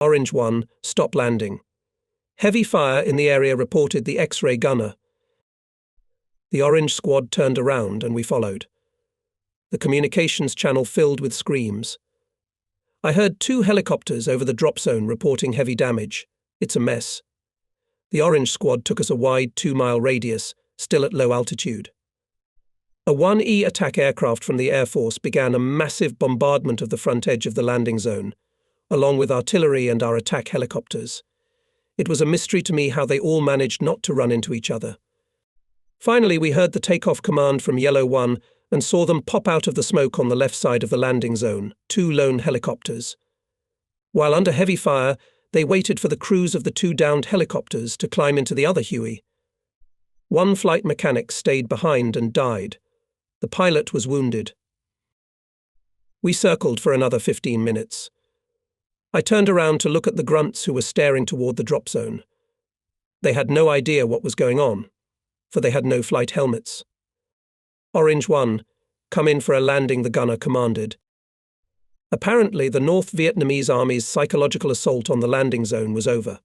Orange 1, stop landing. Heavy fire in the area reported the X-ray gunner. The orange squad turned around and we followed. The communications channel filled with screams. I heard 2 helicopters over the drop zone reporting heavy damage. It's a mess. The orange squad took us a wide 2-mile radius, still at low altitude. A 1E attack aircraft from the Air Force began a massive bombardment of the front edge of the landing zone, along with artillery and our attack helicopters. It was a mystery to me how they all managed not to run into each other. Finally, we heard the takeoff command from Yellow 1 and saw them pop out of the smoke on the left side of the landing zone, 2 lone helicopters. While under heavy fire, they waited for the crews of the 2 downed helicopters to climb into the other Huey. 1 flight mechanic stayed behind and died. The pilot was wounded. We circled for another 15 minutes. I turned around to look at the grunts who were staring toward the drop zone. They had no idea what was going on, for they had no flight helmets. Orange 1, come in for a landing, the gunner commanded. Apparently, the North Vietnamese Army's psychological assault on the landing zone was over.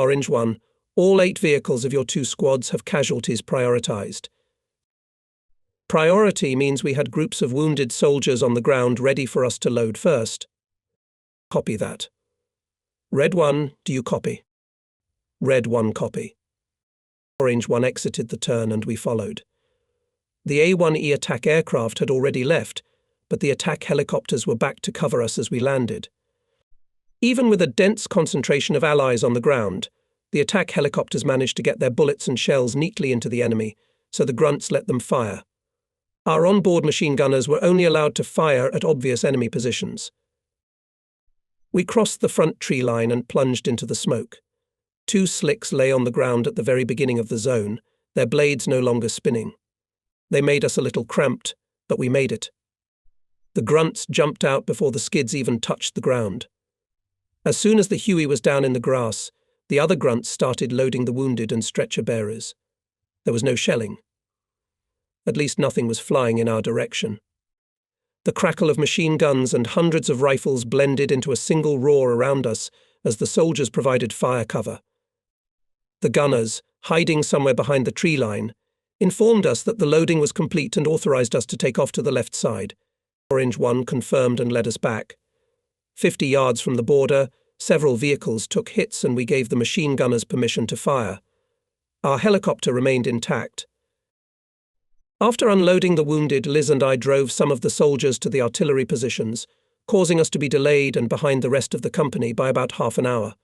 Orange 1, all 8 vehicles of your 2 squads have casualties prioritized. Priority means we had groups of wounded soldiers on the ground ready for us to load first. Copy that. Red 1, do you copy? Red 1, copy. Orange 1 exited the turn and we followed. The A-1E attack aircraft had already left, but the attack helicopters were back to cover us as we landed. Even with a dense concentration of allies on the ground, the attack helicopters managed to get their bullets and shells neatly into the enemy, so the grunts let them fire. Our onboard machine gunners were only allowed to fire at obvious enemy positions. We crossed the front tree line and plunged into the smoke. 2 slicks lay on the ground at the very beginning of the zone, their blades no longer spinning. They made us a little cramped, but we made it. The grunts jumped out before the skids even touched the ground. As soon as the Huey was down in the grass, the other grunts started loading the wounded and stretcher bearers. There was no shelling. At least nothing was flying in our direction. The crackle of machine guns and hundreds of rifles blended into a single roar around us as the soldiers provided fire cover. The gunners, hiding somewhere behind the tree line, informed us that the loading was complete and authorized us to take off to the left side. Orange 1 confirmed and led us back. 50 yards from the border, several vehicles took hits and we gave the machine gunners permission to fire. Our helicopter remained intact. After unloading the wounded, Liz and I drove some of the soldiers to the artillery positions, causing us to be delayed and behind the rest of the company by about half an hour.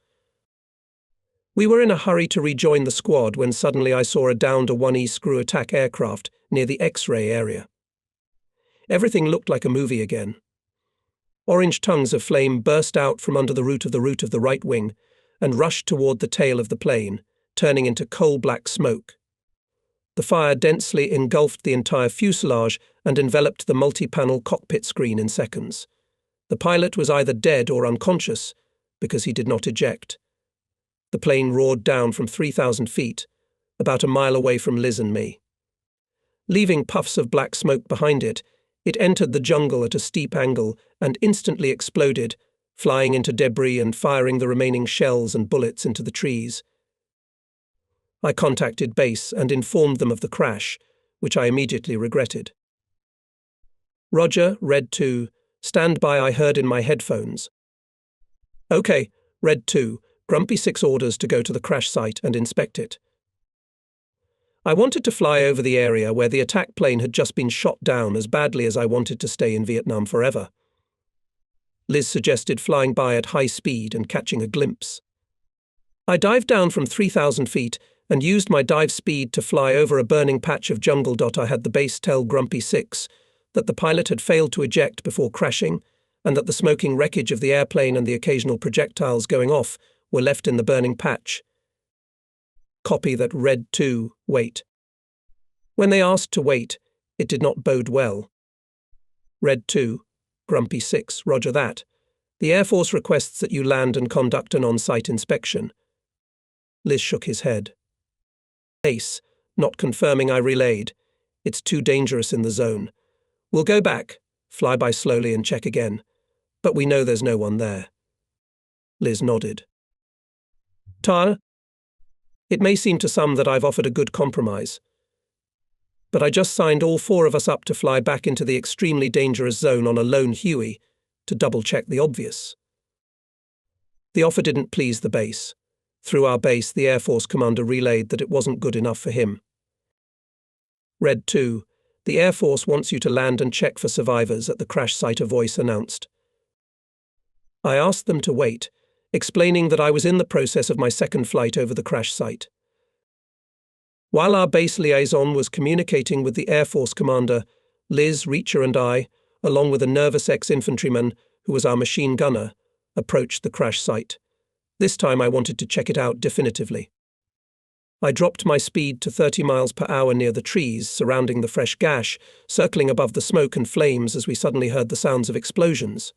We were in a hurry to rejoin the squad when suddenly I saw a downed 1E screw attack aircraft near the X-ray area. Everything looked like a movie again. Orange tongues of flame burst out from under the root of the right wing and rushed toward the tail of the plane, turning into coal-black smoke. The fire densely engulfed the entire fuselage and enveloped the multi-panel cockpit screen in seconds. The pilot was either dead or unconscious, because he did not eject. The plane roared down from 3,000 feet, about a mile away from Liz and me. Leaving puffs of black smoke behind it, it entered the jungle at a steep angle and instantly exploded, flying into debris and firing the remaining shells and bullets into the trees. I contacted base and informed them of the crash, which I immediately regretted. Roger, Red 2, stand by, I heard in my headphones. Okay, Red 2, Grumpy 6 orders to go to the crash site and inspect it. I wanted to fly over the area where the attack plane had just been shot down as badly as I wanted to stay in Vietnam forever. Liz suggested flying by at high speed and catching a glimpse. I dived down from 3,000 feet and used my dive speed to fly over a burning patch of jungle. I had the base tell Grumpy 6 that the pilot had failed to eject before crashing and that the smoking wreckage of the airplane and the occasional projectiles going off were left in the burning patch. Copy that, Red 2, wait. When they asked to wait, it did not bode well. Red 2, Grumpy 6, roger that. The Air Force requests that you land and conduct an on-site inspection. Liz shook his head. Ace, not confirming, I relayed. It's too dangerous in the zone. We'll go back, fly by slowly and check again. But we know there's no one there. Liz nodded. Tar, it may seem to some that I've offered a good compromise, but I just signed all four of us up to fly back into the extremely dangerous zone on a lone Huey to double-check the obvious. The offer didn't please the base. Through our base, the Air Force commander relayed that it wasn't good enough for him. Red 2. The Air Force wants you to land and check for survivors at the crash site, a voice announced. I asked them to wait, explaining that I was in the process of my second flight over the crash site. While our base liaison was communicating with the Air Force commander, Liz, Reacher and I, along with a nervous ex-infantryman who was our machine gunner, approached the crash site. This time I wanted to check it out definitively. I dropped my speed to 30 miles per hour near the trees surrounding the fresh gash, circling above the smoke and flames as we suddenly heard the sounds of explosions.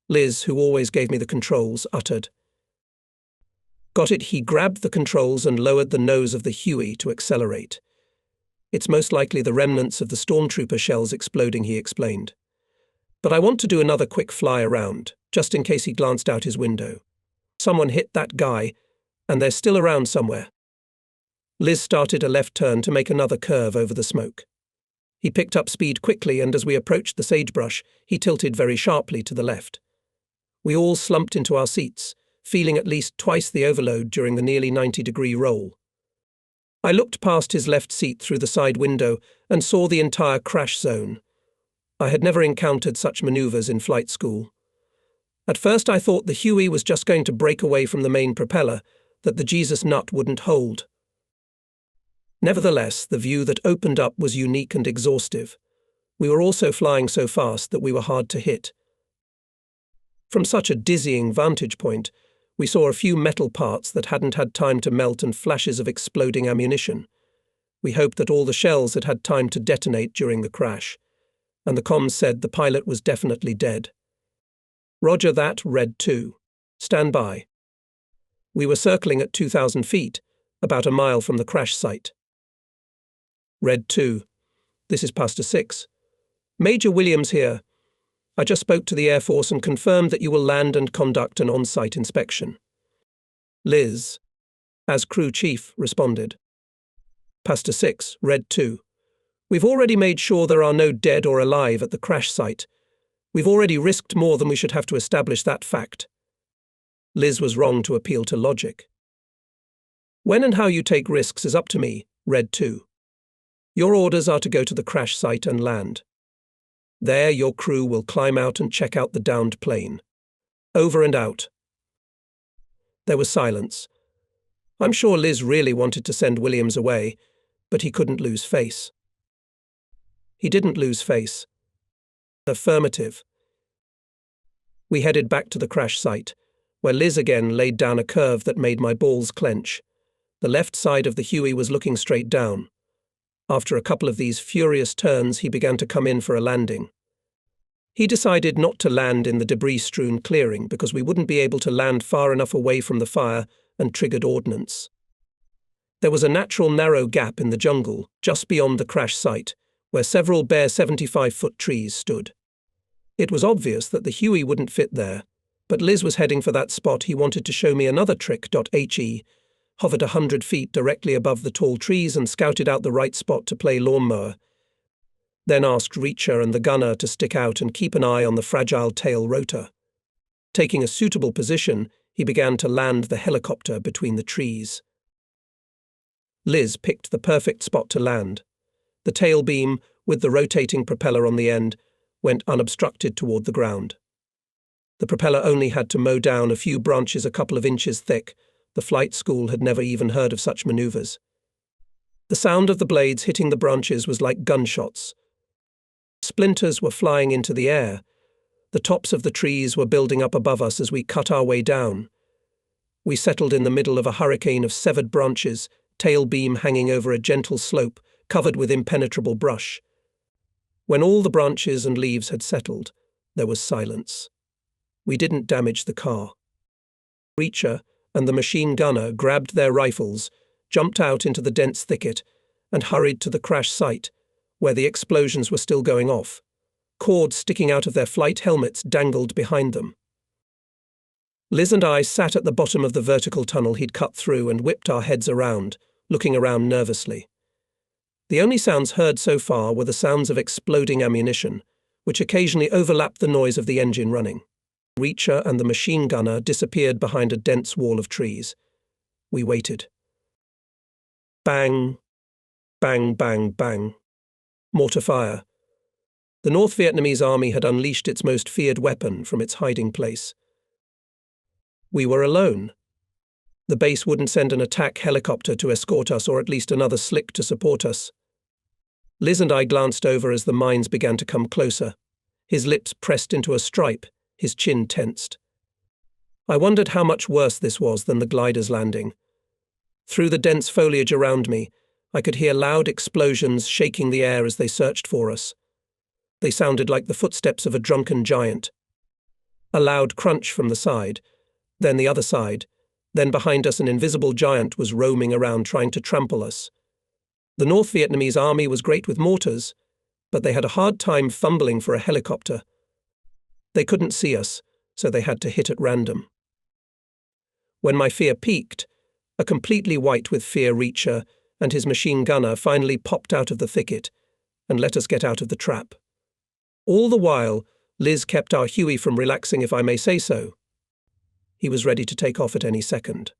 Liz, who always gave me the controls, uttered. Got it, he grabbed the controls and lowered the nose of the Huey to accelerate. It's most likely the remnants of the stormtrooper shells exploding, he explained. But I want to do another quick fly around, just in case he glanced out his window. Someone hit that guy, and they're still around somewhere. Liz started a left turn to make another curve over the smoke. He picked up speed quickly, and as we approached the sagebrush, he tilted very sharply to the left. We all slumped into our seats, feeling at least twice the overload during the nearly 90-degree roll. I looked past his left seat through the side window and saw the entire crash zone. I had never encountered such maneuvers in flight school. At first I thought the Huey was just going to break away from the main propeller, that the Jesus nut wouldn't hold. Nevertheless, the view that opened up was unique and exhaustive. We were also flying so fast that we were hard to hit. From such a dizzying vantage point, we saw a few metal parts that hadn't had time to melt and flashes of exploding ammunition. We hoped that all the shells had had time to detonate during the crash, and the comms said the pilot was definitely dead. Roger that, Red 2. Stand by. We were circling at 2,000 feet, about a mile from the crash site. Red 2. This is Pastor 6. Major Williams here. I just spoke to the Air Force and confirmed that you will land and conduct an on-site inspection. Liz, as crew chief, responded. Pastor 6, Red 2. We've already made sure there are no dead or alive at the crash site. We've already risked more than we should have to establish that fact. Liz was wrong to appeal to logic. When and how you take risks is up to me, Red 2. Your orders are to go to the crash site and land. There, your crew will climb out and check out the downed plane. Over and out. There was silence. I'm sure Liz really wanted to send Williams away, but he couldn't lose face. He didn't lose face. Affirmative. We headed back to the crash site, where Liz again laid down a curve that made my balls clench. The left side of the Huey was looking straight down. After a couple of these furious turns, he began to come in for a landing. He decided not to land in the debris-strewn clearing because we wouldn't be able to land far enough away from the fire and triggered ordnance. There was a natural narrow gap in the jungle just beyond the crash site, where several bare 75-foot trees stood. It was obvious that the Huey wouldn't fit there, but Liz was heading for that spot. He wanted to show me another trick. He hovered 100 feet directly above the tall trees and scouted out the right spot to play lawnmower, then asked Reacher and the gunner to stick out and keep an eye on the fragile tail rotor. Taking a suitable position, he began to land the helicopter between the trees. Liz picked the perfect spot to land. The tail beam, with the rotating propeller on the end, went unobstructed toward the ground. The propeller only had to mow down a few branches a couple of inches thick. The flight school had never even heard of such maneuvers. The sound of the blades hitting the branches was like gunshots. Splinters were flying into the air. The tops of the trees were building up above us as we cut our way down. We settled in the middle of a hurricane of severed branches, tail beam hanging over a gentle slope, covered with impenetrable brush. When all the branches and leaves had settled, there was silence. We didn't damage the car. Reacher and the machine gunner grabbed their rifles, jumped out into the dense thicket, and hurried to the crash site, where the explosions were still going off. Cords sticking out of their flight helmets dangled behind them. Liz and I sat at the bottom of the vertical tunnel he'd cut through and whipped our heads around, looking around nervously. The only sounds heard so far were the sounds of exploding ammunition, which occasionally overlapped the noise of the engine running. Reacher and the machine gunner disappeared behind a dense wall of trees. We waited. Bang, bang, bang, bang. Mortar fire. The North Vietnamese army had unleashed its most feared weapon from its hiding place. We were alone. The base wouldn't send an attack helicopter to escort us, or at least another slick to support us. Liz and I glanced over as the mines began to come closer. His lips pressed into a stripe, his chin tensed. I wondered how much worse this was than the glider's landing. Through the dense foliage around me, I could hear loud explosions shaking the air as they searched for us. They sounded like the footsteps of a drunken giant. A loud crunch from the side, then the other side, then behind us an invisible giant was roaming around trying to trample us. The North Vietnamese army was great with mortars, but they had a hard time fumbling for a helicopter. They couldn't see us, so they had to hit at random. When my fear peaked, a completely white with fear Reacher and his machine gunner finally popped out of the thicket and let us get out of the trap. All the while, Liz kept our Huey from relaxing, if I may say so. He was ready to take off at any second.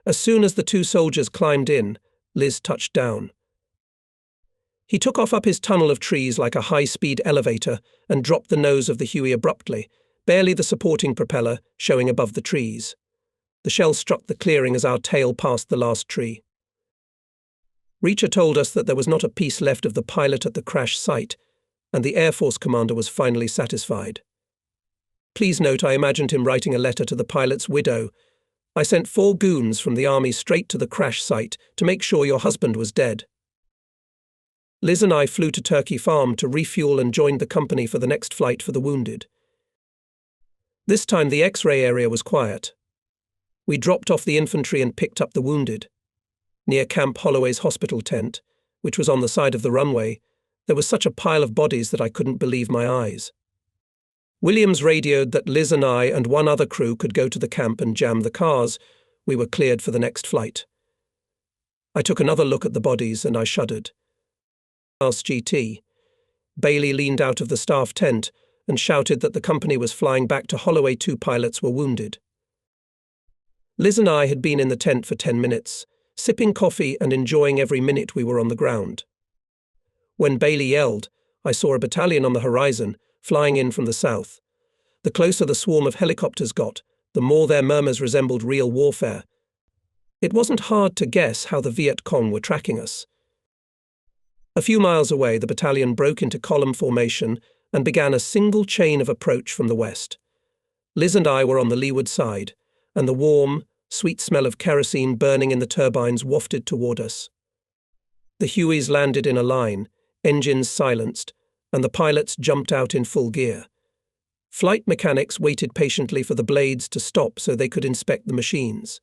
As soon as the two soldiers climbed in, Liz touched down. He took off up his tunnel of trees like a high-speed elevator and dropped the nose of the Huey abruptly, barely the supporting propeller showing above the trees. The shell struck the clearing as our tail passed the last tree. Reacher told us that there was not a piece left of the pilot at the crash site, and the Air Force commander was finally satisfied. Please note I imagined him writing a letter to the pilot's widow. I sent 4 goons from the army straight to the crash site to make sure your husband was dead. Liz and I flew to Turkey Farm to refuel and joined the company for the next flight for the wounded. This time the X-ray area was quiet. We dropped off the infantry and picked up the wounded. Near Camp Holloway's hospital tent, which was on the side of the runway, there was such a pile of bodies that I couldn't believe my eyes. Williams radioed that Liz and I and 1 other crew could go to the camp and jam the cars. We were cleared for the next flight. I took another look at the bodies and I shuddered. GT. Bailey leaned out of the staff tent and shouted that the company was flying back to Holloway. 2 pilots were wounded. Liz and I had been in the tent for 10 minutes, sipping coffee and enjoying every minute we were on the ground. When Bailey yelled, I saw a battalion on the horizon, flying in from the south. The closer the swarm of helicopters got, the more their murmurs resembled real warfare. It wasn't hard to guess how the Viet Cong were tracking us. A few miles away, the battalion broke into column formation and began a single chain of approach from the west. Liz and I were on the leeward side, and the warm, sweet smell of kerosene burning in the turbines wafted toward us. The Hueys landed in a line, engines silenced, and the pilots jumped out in full gear. Flight mechanics waited patiently for the blades to stop so they could inspect the machines.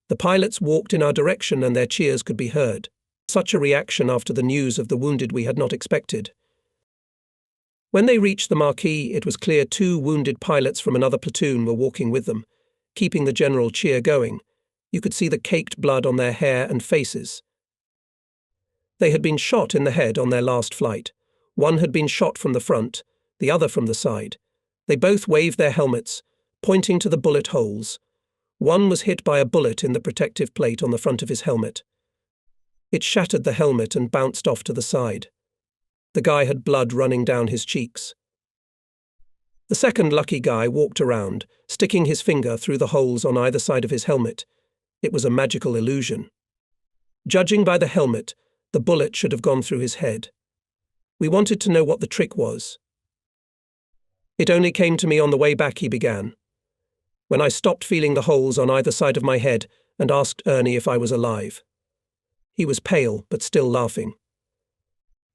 The pilots walked in our direction and their cheers could be heard. Such a reaction after the news of the wounded we had not expected. When they reached the marquee, it was clear 2 wounded pilots from another platoon were walking with them, keeping the general cheer going. You could see the caked blood on their hair and faces. They had been shot in the head on their last flight. One had been shot from the front, the other from the side. They both waved their helmets, pointing to the bullet holes. One was hit by a bullet in the protective plate on the front of his helmet. It shattered the helmet and bounced off to the side. The guy had blood running down his cheeks. The second lucky guy walked around, sticking his finger through the holes on either side of his helmet. It was a magical illusion. Judging by the helmet, the bullet should have gone through his head. We wanted to know what the trick was. It only came to me on the way back, he began. When I stopped feeling the holes on either side of my head and asked Ernie if I was alive. He was pale, but still laughing.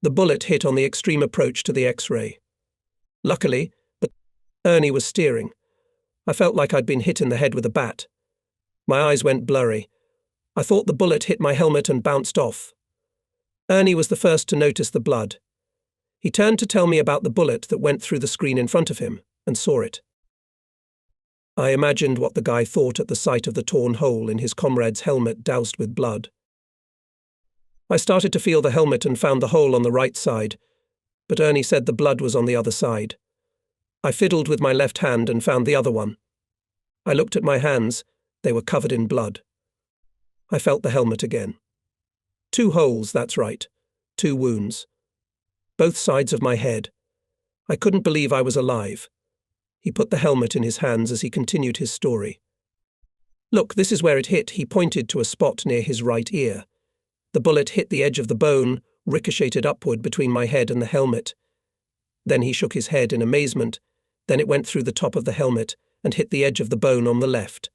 The bullet hit on the extreme approach to the X-ray. Luckily, but Ernie was steering. I felt like I'd been hit in the head with a bat. My eyes went blurry. I thought the bullet hit my helmet and bounced off. Ernie was the first to notice the blood. He turned to tell me about the bullet that went through the screen in front of him, and saw it. I imagined what the guy thought at the sight of the torn hole in his comrade's helmet doused with blood. I started to feel the helmet and found the hole on the right side, but Ernie said the blood was on the other side. I fiddled with my left hand and found the other one. I looked at my hands. They were covered in blood. I felt the helmet again. 2 holes, that's right. 2 wounds. Both sides of my head. I couldn't believe I was alive. He put the helmet in his hands as he continued his story. Look, this is where it hit. He pointed to a spot near his right ear. The bullet hit the edge of the bone, ricocheted upward between my head and the helmet. Then he shook his head in amazement. Then it went through the top of the helmet and hit the edge of the bone on the left.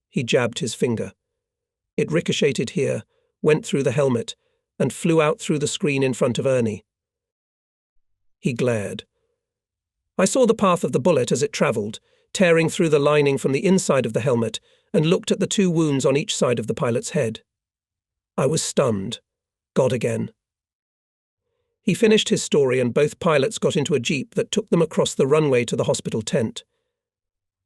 He jabbed his finger. It ricocheted here, went through the helmet, and flew out through the screen in front of Ernie. He glared. I saw the path of the bullet as it travelled, tearing through the lining from the inside of the helmet, and looked at the 2 wounds on each side of the pilot's head. I was stunned. God again. He finished his story and both pilots got into a jeep that took them across the runway to the hospital tent.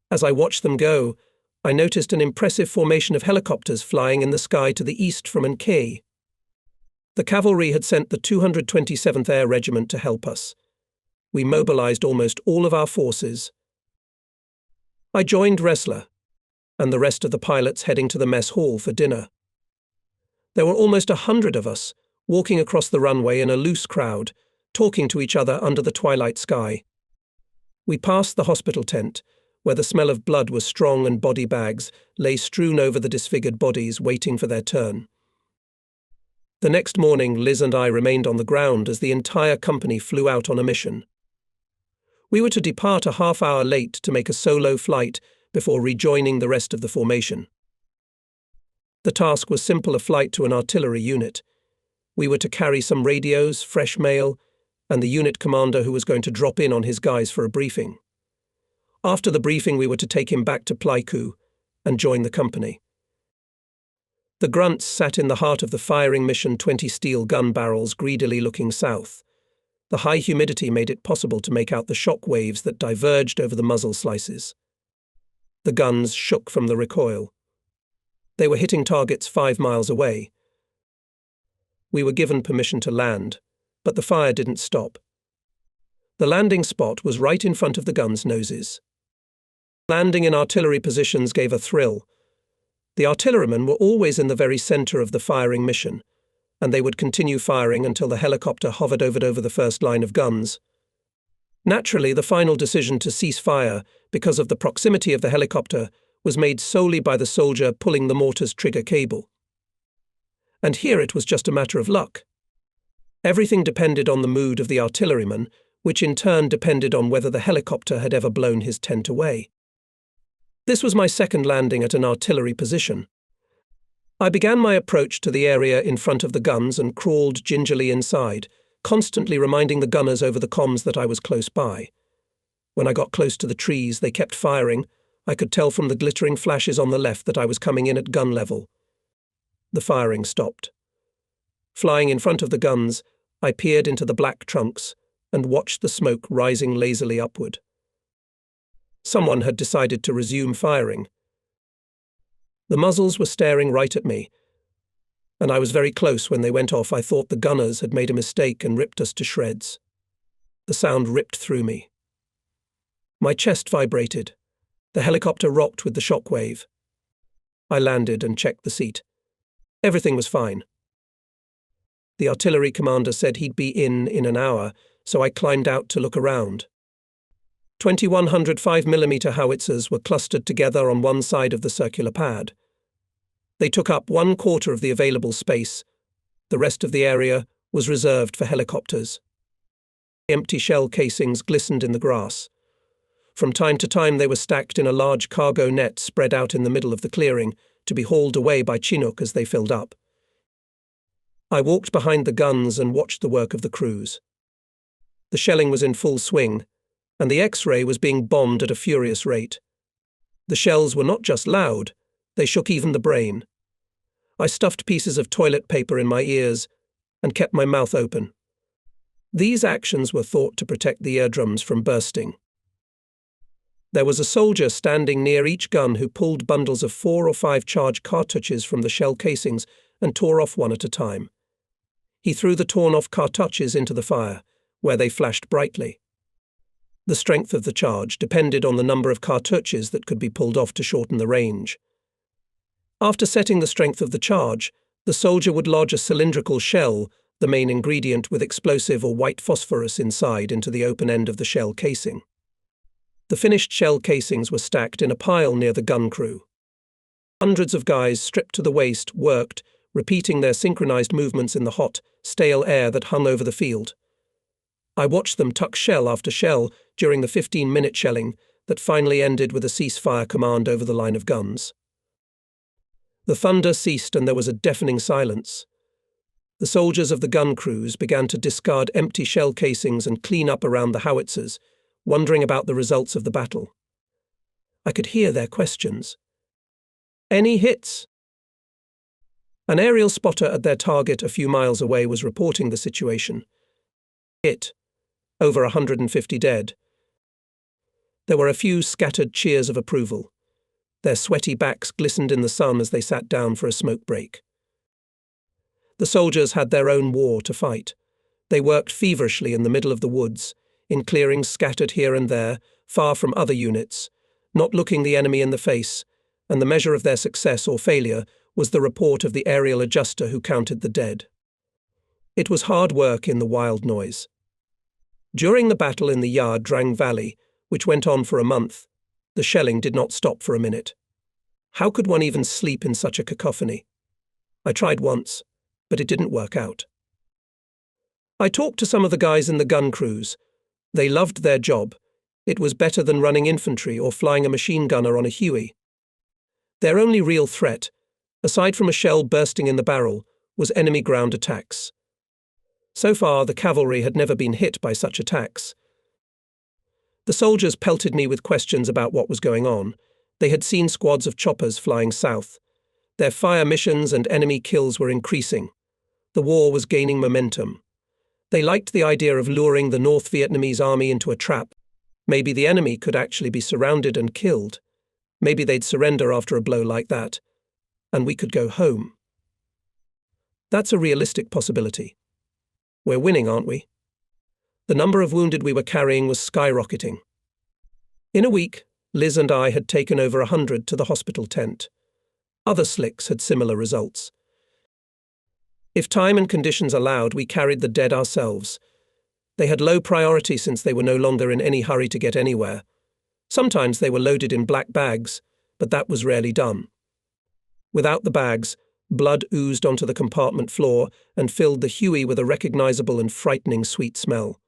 As I watched them go, I noticed an impressive formation of helicopters flying in the sky to the east from Bouquets. The cavalry had sent the 227th Air Regiment to help us. We mobilized almost all of our forces. I joined Ressler, and the rest of the pilots heading to the mess hall for dinner. There were almost 100 of us, walking across the runway in a loose crowd, talking to each other under the twilight sky. We passed the hospital tent, where the smell of blood was strong and body bags lay strewn over the disfigured bodies waiting for their turn. The next morning, Liz and I remained on the ground as the entire company flew out on a mission. We were to depart a half-hour late to make a solo flight before rejoining the rest of the formation. The task was simple: a flight to an artillery unit. We were to carry some radios, fresh mail, and the unit commander who was going to drop in on his guys for a briefing. After the briefing, we were to take him back to Pleiku and join the company. The grunts sat in the heart of the firing mission, 20 steel gun barrels greedily looking south. The high humidity made it possible to make out the shock waves that diverged over the muzzle slices. The guns shook from the recoil. They were hitting targets 5 miles away. We were given permission to land, but the fire didn't stop. The landing spot was right in front of the guns' noses. Landing in artillery positions gave a thrill. The artillerymen were always in the very center of the firing mission, and they would continue firing until the helicopter hovered over the first line of guns. Naturally, the final decision to cease fire because of the proximity of the helicopter was made solely by the soldier pulling the mortar's trigger cable. And here it was just a matter of luck. Everything depended on the mood of the artilleryman, which in turn depended on whether the helicopter had ever blown his tent away. This was my second landing at an artillery position. I began my approach to the area in front of the guns and crawled gingerly inside, constantly reminding the gunners over the comms that I was close by. When I got close to the trees, they kept firing. I could tell from the glittering flashes on the left that I was coming in at gun level. The firing stopped. Flying in front of the guns, I peered into the black trunks and watched the smoke rising lazily upward. Someone had decided to resume firing. The muzzles were staring right at me, and I was very close when they went off. I thought the gunners had made a mistake and ripped us to shreds. The sound ripped through me. My chest vibrated. The helicopter rocked with the shock wave. I landed and checked the seat. Everything was fine. The artillery commander said he'd be in an hour, so I climbed out to look around. 2100 5mm howitzers were clustered together on one side of the circular pad. They took up 1/4 of the available space. The rest of the area was reserved for helicopters. Empty shell casings glistened in the grass. From time to time they were stacked in a large cargo net spread out in the middle of the clearing to be hauled away by Chinook as they filled up. I walked behind the guns and watched the work of the crews. The shelling was in full swing, and the X-ray was being bombed at a furious rate. The shells were not just loud, they shook even the brain. I stuffed pieces of toilet paper in my ears and kept my mouth open. These actions were thought to protect the eardrums from bursting. There was a soldier standing near each gun who pulled bundles of 4 or 5 charge cartridges from the shell casings and tore off one at a time. He threw the torn-off cartridges into the fire, where they flashed brightly. The strength of the charge depended on the number of cartridges that could be pulled off to shorten the range. After setting the strength of the charge, the soldier would lodge a cylindrical shell, the main ingredient with explosive or white phosphorus inside, into the open end of the shell casing. The finished shell casings were stacked in a pile near the gun crew. Hundreds of guys, stripped to the waist, worked, repeating their synchronized movements in the hot, stale air that hung over the field. I watched them tuck shell after shell during the 15-minute shelling that finally ended with a ceasefire command over the line of guns. The thunder ceased and there was a deafening silence. The soldiers of the gun crews began to discard empty shell casings and clean up around the howitzers, wondering about the results of the battle. I could hear their questions. Any hits? An aerial spotter at their target a few miles away was reporting the situation. Hit. Over 150 dead. There were a few scattered cheers of approval. Their sweaty backs glistened in the sun as they sat down for a smoke break. The soldiers had their own war to fight. They worked feverishly in the middle of the woods, in clearings scattered here and there, far from other units, not looking the enemy in the face, and the measure of their success or failure was the report of the aerial adjuster who counted the dead. It was hard work in the wild noise. During the battle in the Yardrang Valley, which went on for a month, the shelling did not stop for a minute. How could one even sleep in such a cacophony? I tried once, but it didn't work out. I talked to some of the guys in the gun crews. They loved their job. It was better than running infantry or flying a machine gunner on a Huey. Their only real threat, aside from a shell bursting in the barrel, was enemy ground attacks. So far, the cavalry had never been hit by such attacks. The soldiers pelted me with questions about what was going on. They had seen squads of choppers flying south. Their fire missions and enemy kills were increasing. The war was gaining momentum. They liked the idea of luring the North Vietnamese army into a trap. Maybe the enemy could actually be surrounded and killed. Maybe they'd surrender after a blow like that, and we could go home. That's a realistic possibility. We're winning, aren't we? The number of wounded we were carrying was skyrocketing. In a week, Liz and I had taken over 100 to the hospital tent. Other slicks had similar results. If time and conditions allowed, we carried the dead ourselves. They had low priority since they were no longer in any hurry to get anywhere. Sometimes they were loaded in black bags, but that was rarely done. Without the bags, blood oozed onto the compartment floor and filled the Huey with a recognizable and frightening sweet smell.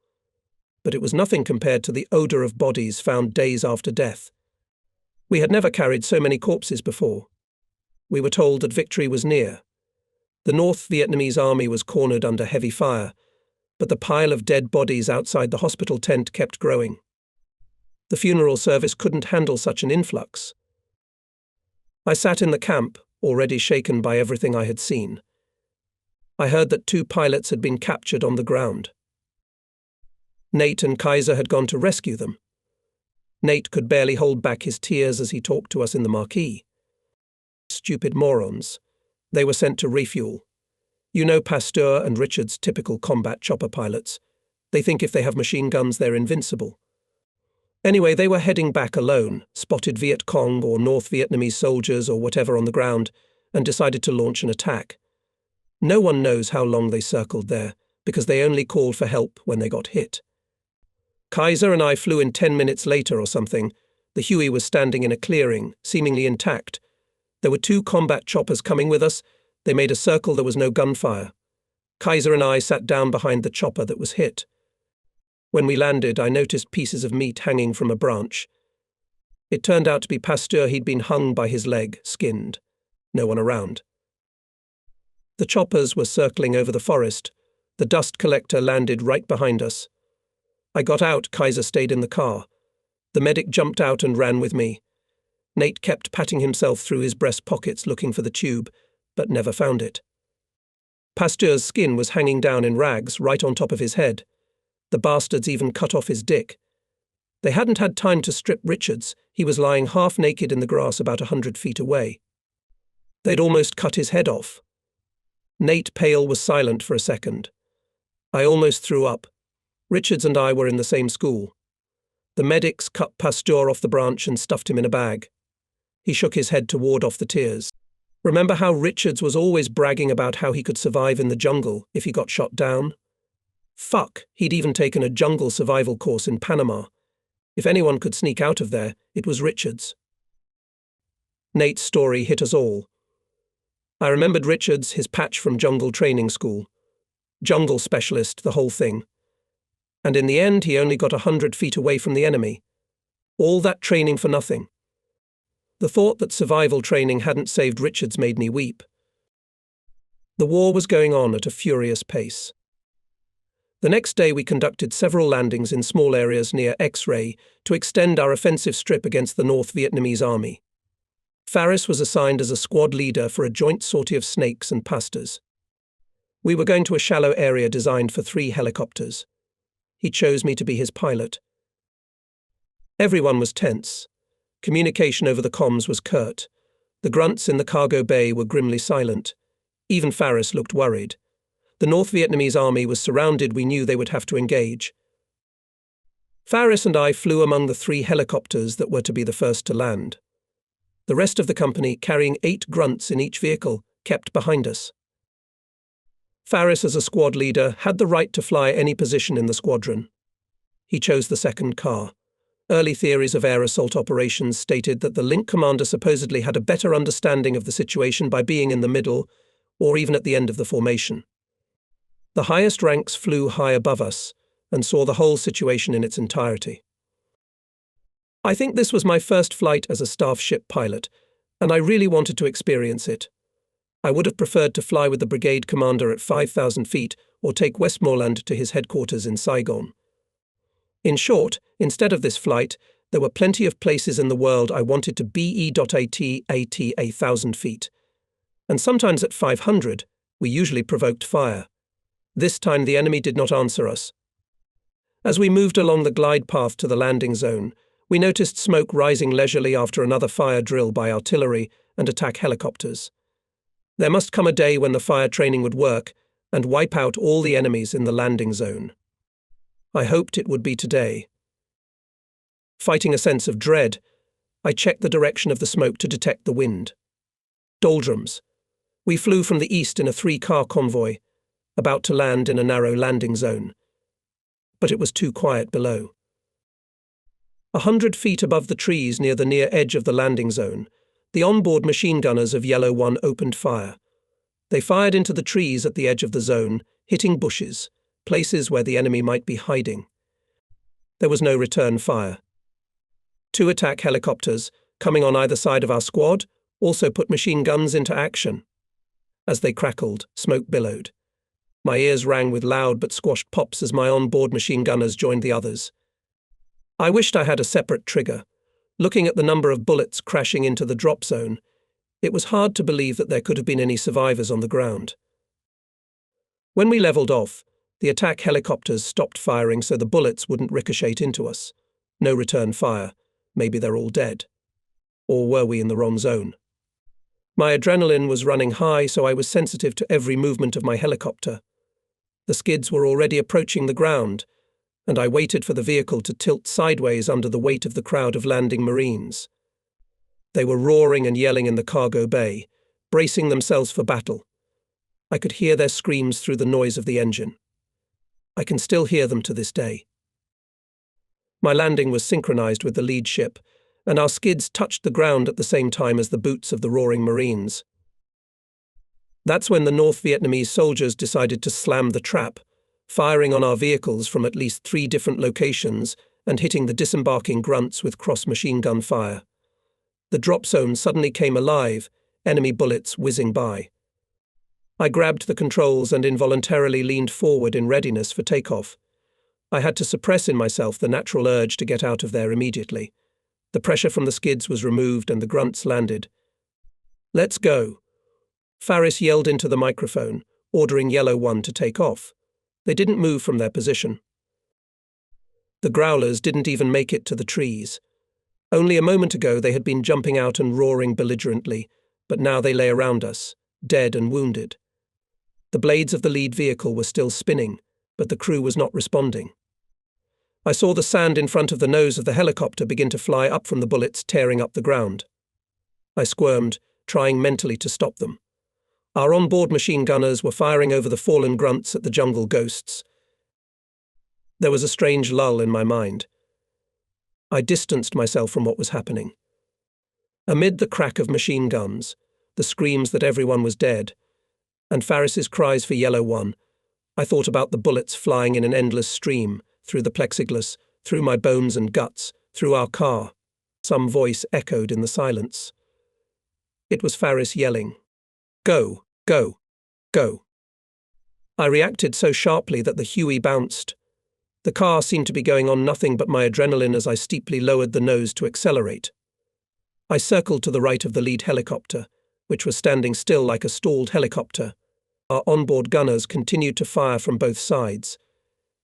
But it was nothing compared to the odor of bodies found days after death. We had never carried so many corpses before. We were told that victory was near. The North Vietnamese army was cornered under heavy fire, but the pile of dead bodies outside the hospital tent kept growing. The funeral service couldn't handle such an influx. I sat in the camp, already shaken by everything I had seen. I heard that 2 pilots had been captured on the ground. Nate and Kaiser had gone to rescue them. Nate could barely hold back his tears as he talked to us in the marquee. Stupid morons. They were sent to refuel. You know Pasteur and Richard's typical combat chopper pilots. They think if they have machine guns, they're invincible. Anyway, they were heading back alone, spotted Viet Cong or North Vietnamese soldiers or whatever on the ground, and decided to launch an attack. No one knows how long they circled there, because they only called for help when they got hit. Kaiser and I flew in 10 minutes later or something. The Huey was standing in a clearing, seemingly intact. There were 2 combat choppers coming with us. They made a circle. There was no gunfire. Kaiser and I sat down behind the chopper that was hit. When we landed, I noticed pieces of meat hanging from a branch. It turned out to be Pasteur. He'd been hung by his leg, skinned. No one around. The choppers were circling over the forest. The dust collector landed right behind us. I got out. Kaiser stayed in the car. The medic jumped out and ran with me. Nate kept patting himself through his breast pockets looking for the tube, but never found it. Pasteur's skin was hanging down in rags right on top of his head. The bastards even cut off his dick. They hadn't had time to strip Richards. He was lying half naked in the grass about 100 feet away. They'd almost cut his head off. Nate Pale was silent for a second. I almost threw up. Richards and I were in the same school. The medics cut Pasteur off the branch and stuffed him in a bag. He shook his head to ward off the tears. Remember how Richards was always bragging about how he could survive in the jungle if he got shot down? Fuck, he'd even taken a jungle survival course in Panama. If anyone could sneak out of there, it was Richards. Nate's story hit us all. I remembered Richards, his patch from jungle training school. Jungle specialist, the whole thing. And in the end, he only got 100 feet away from the enemy. All that training for nothing. The thought that survival training hadn't saved Richards made me weep. The war was going on at a furious pace. The next day we conducted several landings in small areas near X-Ray to extend our offensive strip against the North Vietnamese army. Faris was assigned as a squad leader for a joint sortie of snakes and pastas. We were going to a shallow area designed for 3 helicopters. He chose me to be his pilot. Everyone was tense. Communication over the comms was curt. The grunts in the cargo bay were grimly silent. Even Faris looked worried. The North Vietnamese army was surrounded. We knew they would have to engage. Faris and I flew among the 3 helicopters that were to be the first to land. The rest of the company, carrying 8 grunts in each vehicle, kept behind us. Faris, as a squad leader, had the right to fly any position in the squadron. He chose the second car. Early theories of air assault operations stated that the link commander supposedly had a better understanding of the situation by being in the middle, or even at the end of the formation. The highest ranks flew high above us and saw the whole situation in its entirety. I think this was my first flight as a staff ship pilot, and I really wanted to experience it. I would have preferred to fly with the brigade commander at 5,000 feet or take Westmoreland to his headquarters in Saigon. In short, instead of this flight, there were plenty of places in the world I wanted to be.at 1,000 feet. And sometimes at 500, we usually provoked fire. This time the enemy did not answer us. As we moved along the glide path to the landing zone, we noticed smoke rising leisurely after another fire drill by artillery and attack helicopters. There must come a day when the fire training would work and wipe out all the enemies in the landing zone. I hoped it would be today. Fighting a sense of dread, I checked the direction of the smoke to detect the wind. Doldrums. We flew from the east in a 3-car convoy, about to land in a narrow landing zone. But it was too quiet below. 100 feet above the trees near the near edge of the landing zone, the onboard machine gunners of Yellow 1 opened fire. They fired into the trees at the edge of the zone, hitting bushes, places where the enemy might be hiding. There was no return fire. 2 attack helicopters, coming on either side of our squad, also put machine guns into action. As they crackled, smoke billowed. My ears rang with loud but squashed pops as my onboard machine gunners joined the others. I wished I had a separate trigger. Looking at the number of bullets crashing into the drop zone, it was hard to believe that there could have been any survivors on the ground. When we leveled off, the attack helicopters stopped firing so the bullets wouldn't ricochet into us. No return fire. Maybe they're all dead. Or were we in the wrong zone? My adrenaline was running high, so I was sensitive to every movement of my helicopter. The skids were already approaching the ground, and I waited for the vehicle to tilt sideways under the weight of the crowd of landing Marines. They were roaring and yelling in the cargo bay, bracing themselves for battle. I could hear their screams through the noise of the engine. I can still hear them to this day. My landing was synchronized with the lead ship, and our skids touched the ground at the same time as the boots of the roaring Marines. That's when the North Vietnamese soldiers decided to slam the trap, firing on our vehicles from at least 3 different locations and hitting the disembarking grunts with cross-machine gun fire. The drop zone suddenly came alive, enemy bullets whizzing by. I grabbed the controls and involuntarily leaned forward in readiness for takeoff. I had to suppress in myself the natural urge to get out of there immediately. The pressure from the skids was removed and the grunts landed. "Let's go." Faris yelled into the microphone, ordering Yellow 1 to take off. They didn't move from their position. The growlers didn't even make it to the trees. Only a moment ago they had been jumping out and roaring belligerently, but now they lay around us, dead and wounded. The blades of the lead vehicle were still spinning, but the crew was not responding. I saw the sand in front of the nose of the helicopter begin to fly up from the bullets tearing up the ground. I squirmed, trying mentally to stop them. Our onboard machine gunners were firing over the fallen grunts at the jungle ghosts. There was a strange lull in my mind. I distanced myself from what was happening. Amid the crack of machine guns, the screams that everyone was dead, and Faris's cries for Yellow One, I thought about the bullets flying in an endless stream, through the plexiglass, through my bones and guts, through our car. Some voice echoed in the silence. It was Faris yelling, "Go, go, go." I reacted so sharply that the Huey bounced. The car seemed to be going on nothing but my adrenaline as I steeply lowered the nose to accelerate. I circled to the right of the lead helicopter, which was standing still like a stalled helicopter. Our onboard gunners continued to fire from both sides.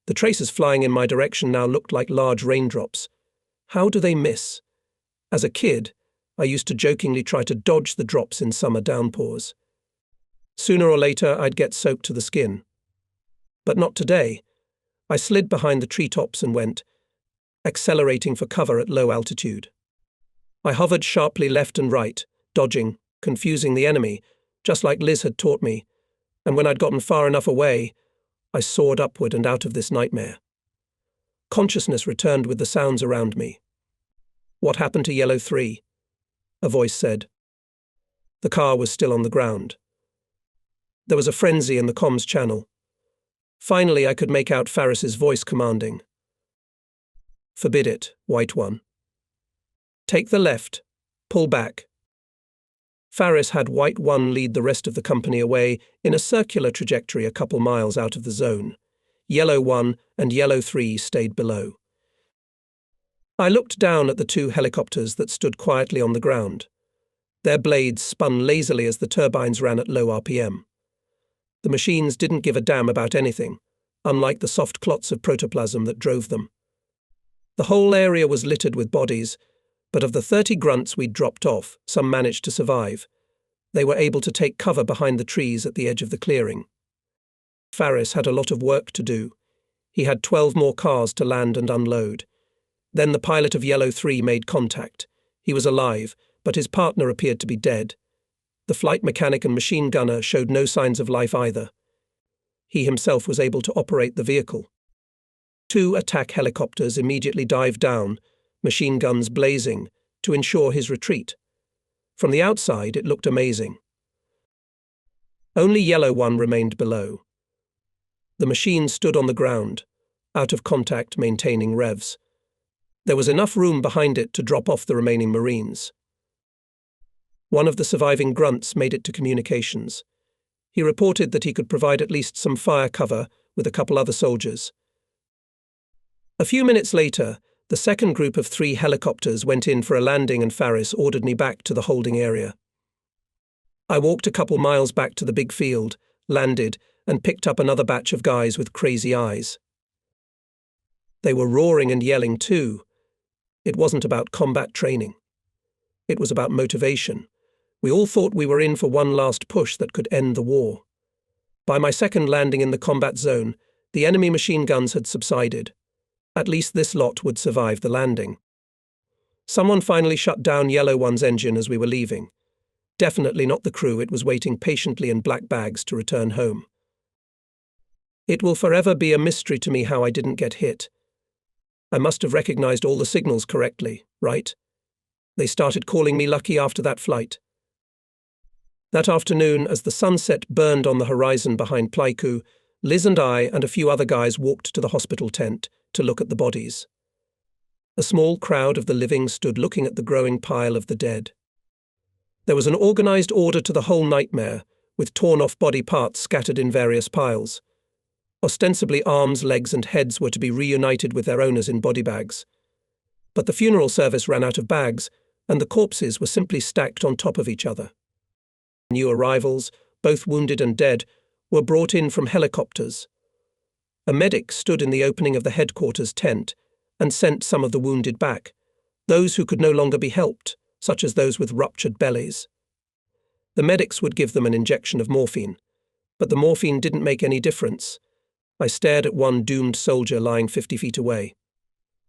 The tracers flying in my direction now looked like large raindrops. How do they miss? As a kid, I used to jokingly try to dodge the drops in summer downpours. Sooner or later, I'd get soaked to the skin. But not today. I slid behind the treetops and went, accelerating for cover at low altitude. I hovered sharply left and right, dodging, confusing the enemy, just like Liz had taught me, and when I'd gotten far enough away, I soared upward and out of this nightmare. Consciousness returned with the sounds around me. "What happened to Yellow 3? A voice said. The car was still on the ground. There was a frenzy in the comms channel. Finally, I could make out Faris's voice commanding. "Forbid it, White One. Take the left. Pull back." Faris had White One lead the rest of the company away in a circular trajectory a couple miles out of the zone. Yellow One and Yellow 3 stayed below. I looked down at the two helicopters that stood quietly on the ground. Their blades spun lazily as the turbines ran at low RPM. The machines didn't give a damn about anything, unlike the soft clots of protoplasm that drove them. The whole area was littered with bodies, but of the 30 grunts we'd dropped off, some managed to survive. They were able to take cover behind the trees at the edge of the clearing. Faris had a lot of work to do. He had 12 more cars to land and unload. Then the pilot of Yellow 3 made contact. He was alive, but his partner appeared to be dead. The flight mechanic and machine gunner showed no signs of life either. He himself was able to operate the vehicle. 2 attack helicopters immediately dived down, machine guns blazing, to ensure his retreat. From the outside, it looked amazing. Only Yellow One remained below. The machine stood on the ground, out of contact, maintaining revs. There was enough room behind it to drop off the remaining Marines. One of the surviving grunts made it to communications. He reported that he could provide at least some fire cover with a couple other soldiers. A few minutes later, the second group of 3 helicopters went in for a landing and Faris ordered me back to the holding area. I walked a couple miles back to the big field, landed, and picked up another batch of guys with crazy eyes. They were roaring and yelling too. It wasn't about combat training. It was about motivation. We all thought we were in for one last push that could end the war. By my second landing in the combat zone, the enemy machine guns had subsided. At least this lot would survive the landing. Someone finally shut down Yellow One's engine as we were leaving. Definitely not the crew. It was waiting patiently in black bags to return home. It will forever be a mystery to me how I didn't get hit. I must have recognized all the signals correctly, right? They started calling me lucky after that flight. That afternoon, as the sunset burned on the horizon behind Pleiku, Liz and I and a few other guys walked to the hospital tent to look at the bodies. A small crowd of the living stood looking at the growing pile of the dead. There was an organized order to the whole nightmare, with torn-off body parts scattered in various piles. Ostensibly arms, legs and heads were to be reunited with their owners in body bags. But the funeral service ran out of bags, and the corpses were simply stacked on top of each other. New arrivals, both wounded and dead, were brought in from helicopters. A medic stood in the opening of the headquarters tent, and sent some of the wounded back, those who could no longer be helped, such as those with ruptured bellies. The medics would give them an injection of morphine, but the morphine didn't make any difference. I stared at one doomed soldier lying 50 feet away.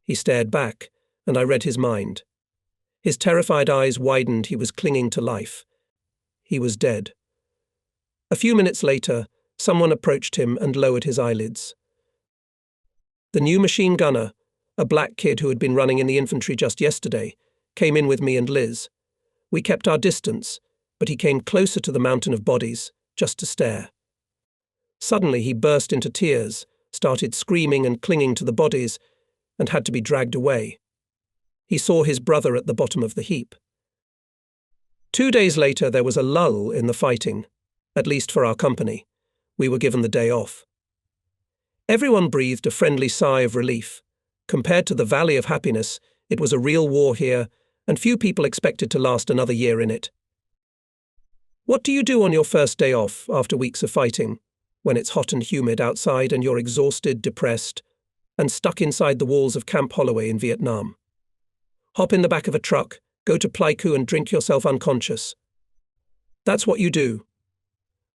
He stared back, and I read his mind. His terrified eyes widened. He was clinging to life. He was dead. A few minutes later, someone approached him and lowered his eyelids. The new machine gunner, a black kid who had been running in the infantry just yesterday, came in with me and Liz. We kept our distance, but he came closer to the mountain of bodies, just to stare. Suddenly he burst into tears, started screaming and clinging to the bodies, and had to be dragged away. He saw his brother at the bottom of the heap. 2 days later there was a lull in the fighting, at least for our company. We were given the day off. Everyone breathed a friendly sigh of relief. Compared to the Valley of Happiness, it was a real war here, and few people expected to last another year in it. What do you do on your first day off after weeks of fighting, when it's hot and humid outside and you're exhausted, depressed, and stuck inside the walls of Camp Holloway in Vietnam? Hop in the back of a truck, go to Pleiku and drink yourself unconscious. That's what you do.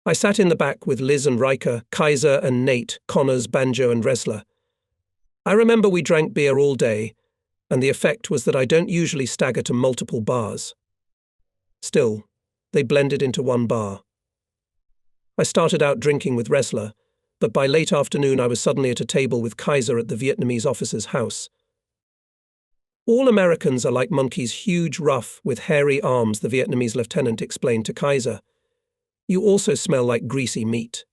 I sat in the back with Liz and Riker, Kaiser and Nate, Connors, Banjo and Resler. I remember we drank beer all day, and the effect was that I don't usually stagger to multiple bars. Still, they blended into one bar. I started out drinking with Resler, but by late afternoon I was suddenly at a table with Kaiser at the Vietnamese officer's house. All Americans are like monkeys, huge, rough, with hairy arms, the Vietnamese lieutenant explained to Kaiser. You also smell like greasy meat.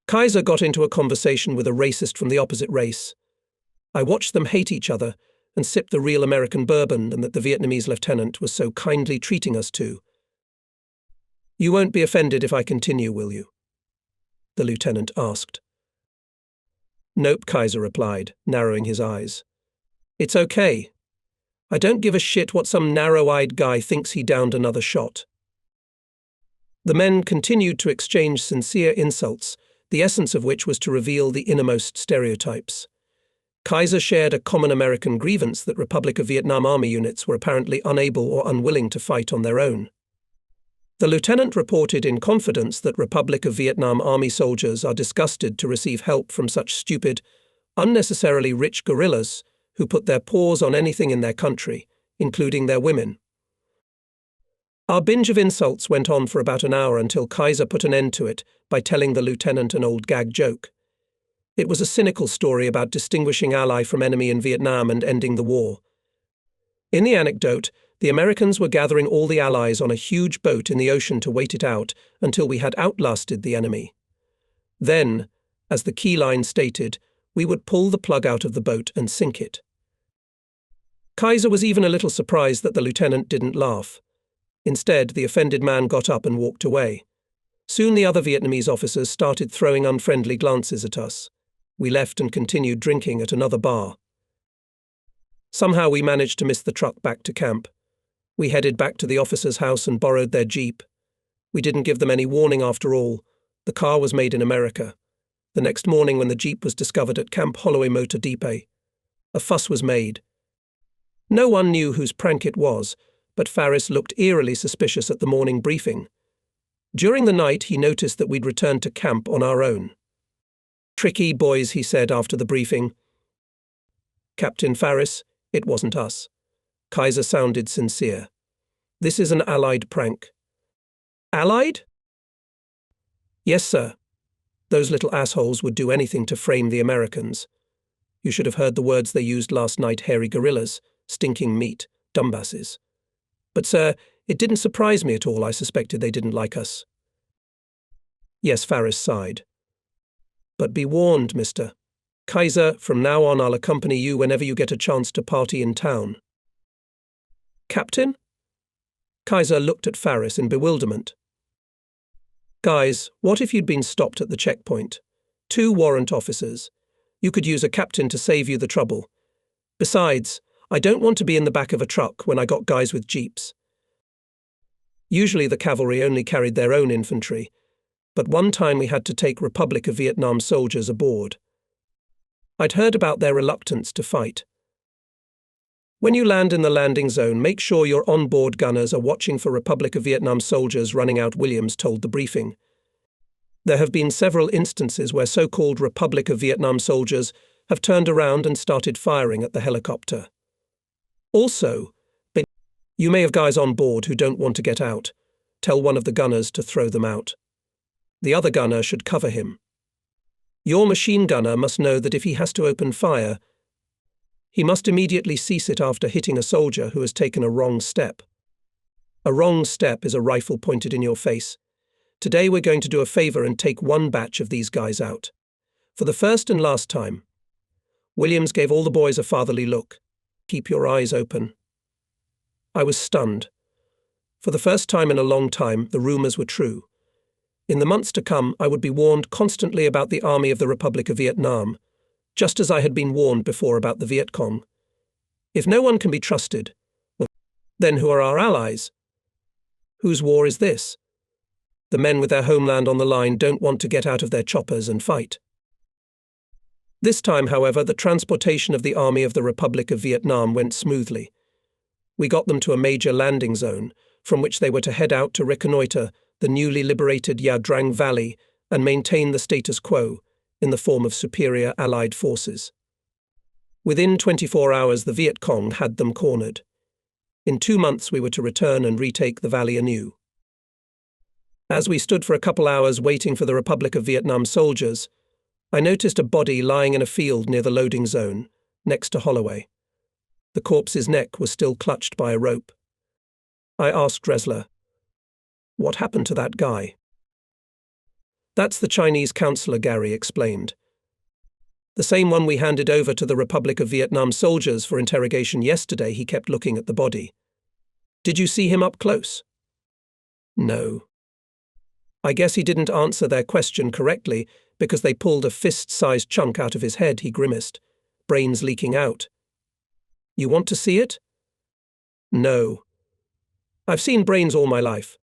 Kaiser got into a conversation with a racist from the opposite race. I watched them hate each other and sip the real American bourbon and that the Vietnamese lieutenant was so kindly treating us too. You won't be offended if I continue, will you? The lieutenant asked. Nope, Kaiser replied, narrowing his eyes. It's okay. I don't give a shit what some narrow-eyed guy thinks he downed another shot. The men continued to exchange sincere insults, the essence of which was to reveal the innermost stereotypes. Kaiser shared a common American grievance that Republic of Vietnam Army units were apparently unable or unwilling to fight on their own. The lieutenant reported in confidence that Republic of Vietnam Army soldiers are disgusted to receive help from such stupid, unnecessarily rich guerrillas who put their paws on anything in their country, including their women. Our binge of insults went on for about an hour until Kaiser put an end to it by telling the lieutenant an old gag joke. It was a cynical story about distinguishing ally from enemy in Vietnam and ending the war. In the anecdote, the Americans were gathering all the allies on a huge boat in the ocean to wait it out until we had outlasted the enemy. Then, as the key line stated, we would pull the plug out of the boat and sink it. Kaiser was even a little surprised that the lieutenant didn't laugh. Instead, the offended man got up and walked away. Soon the other Vietnamese officers started throwing unfriendly glances at us. We left and continued drinking at another bar. Somehow we managed to miss the truck back to camp. We headed back to the officer's house and borrowed their Jeep. We didn't give them any warning after all. The car was made in America. The next morning when the Jeep was discovered at Camp Holloway Motor Depot, a fuss was made. No one knew whose prank it was, but Faris looked eerily suspicious at the morning briefing. During the night he noticed that we'd returned to camp on our own. Tricky boys, he said after the briefing. Captain Faris, it wasn't us. Kaiser sounded sincere. This is an Allied prank. Allied? Yes, sir. Those little assholes would do anything to frame the Americans. You should have heard the words they used last night, hairy gorillas, stinking meat, dumbasses. But, sir, it didn't surprise me at all. I suspected they didn't like us. Yes, Faris sighed. But be warned, mister. Kaiser, from now on I'll accompany you whenever you get a chance to party in town. Captain? Kaiser looked at Faris in bewilderment. Guys, what if you'd been stopped at the checkpoint? 2 warrant officers. You could use a captain to save you the trouble. Besides, I don't want to be in the back of a truck when I got guys with jeeps. Usually the cavalry only carried their own infantry, but one time we had to take Republic of Vietnam soldiers aboard. I'd heard about their reluctance to fight. When you land in the landing zone, make sure your onboard gunners are watching for Republic of Vietnam soldiers running out, Williams told the briefing. There have been several instances where so-called Republic of Vietnam soldiers have turned around and started firing at the helicopter. Also, you may have guys on board who don't want to get out. Tell one of the gunners to throw them out. The other gunner should cover him. Your machine gunner must know that if he has to open fire, he must immediately cease it after hitting a soldier who has taken a wrong step. A wrong step is a rifle pointed in your face. Today we're going to do a favor and take one batch of these guys out. For the first and last time. Williams gave all the boys a fatherly look. Keep your eyes open. I was stunned. For the first time in a long time, the rumors were true. In the months to come, I would be warned constantly about the Army of the Republic of Vietnam, just as I had been warned before about the Viet Cong. If no one can be trusted, well, then who are our allies? Whose war is this? The men with their homeland on the line don't want to get out of their choppers and fight. This time, however, the transportation of the Army of the Republic of Vietnam went smoothly. We got them to a major landing zone, from which they were to head out to reconnoiter the newly liberated Nha Trang Valley and maintain the status quo in the form of superior Allied forces. Within 24 hours, the Viet Cong had them cornered. In 2 months, we were to return and retake the valley anew. As we stood for a couple hours waiting for the Republic of Vietnam soldiers, I noticed a body lying in a field near the loading zone, next to Holloway. The corpse's neck was still clutched by a rope. I asked Dressler, "What happened to that guy?" "That's the Chinese counselor," Gary explained. "The same one we handed over to the Republic of Vietnam soldiers for interrogation yesterday." He kept looking at the body. "Did you see him up close?" "No." "I guess he didn't answer their question correctly because they pulled a fist-sized chunk out of his head," he grimaced, brains leaking out. "You want to see it?" "No. I've seen brains all my life."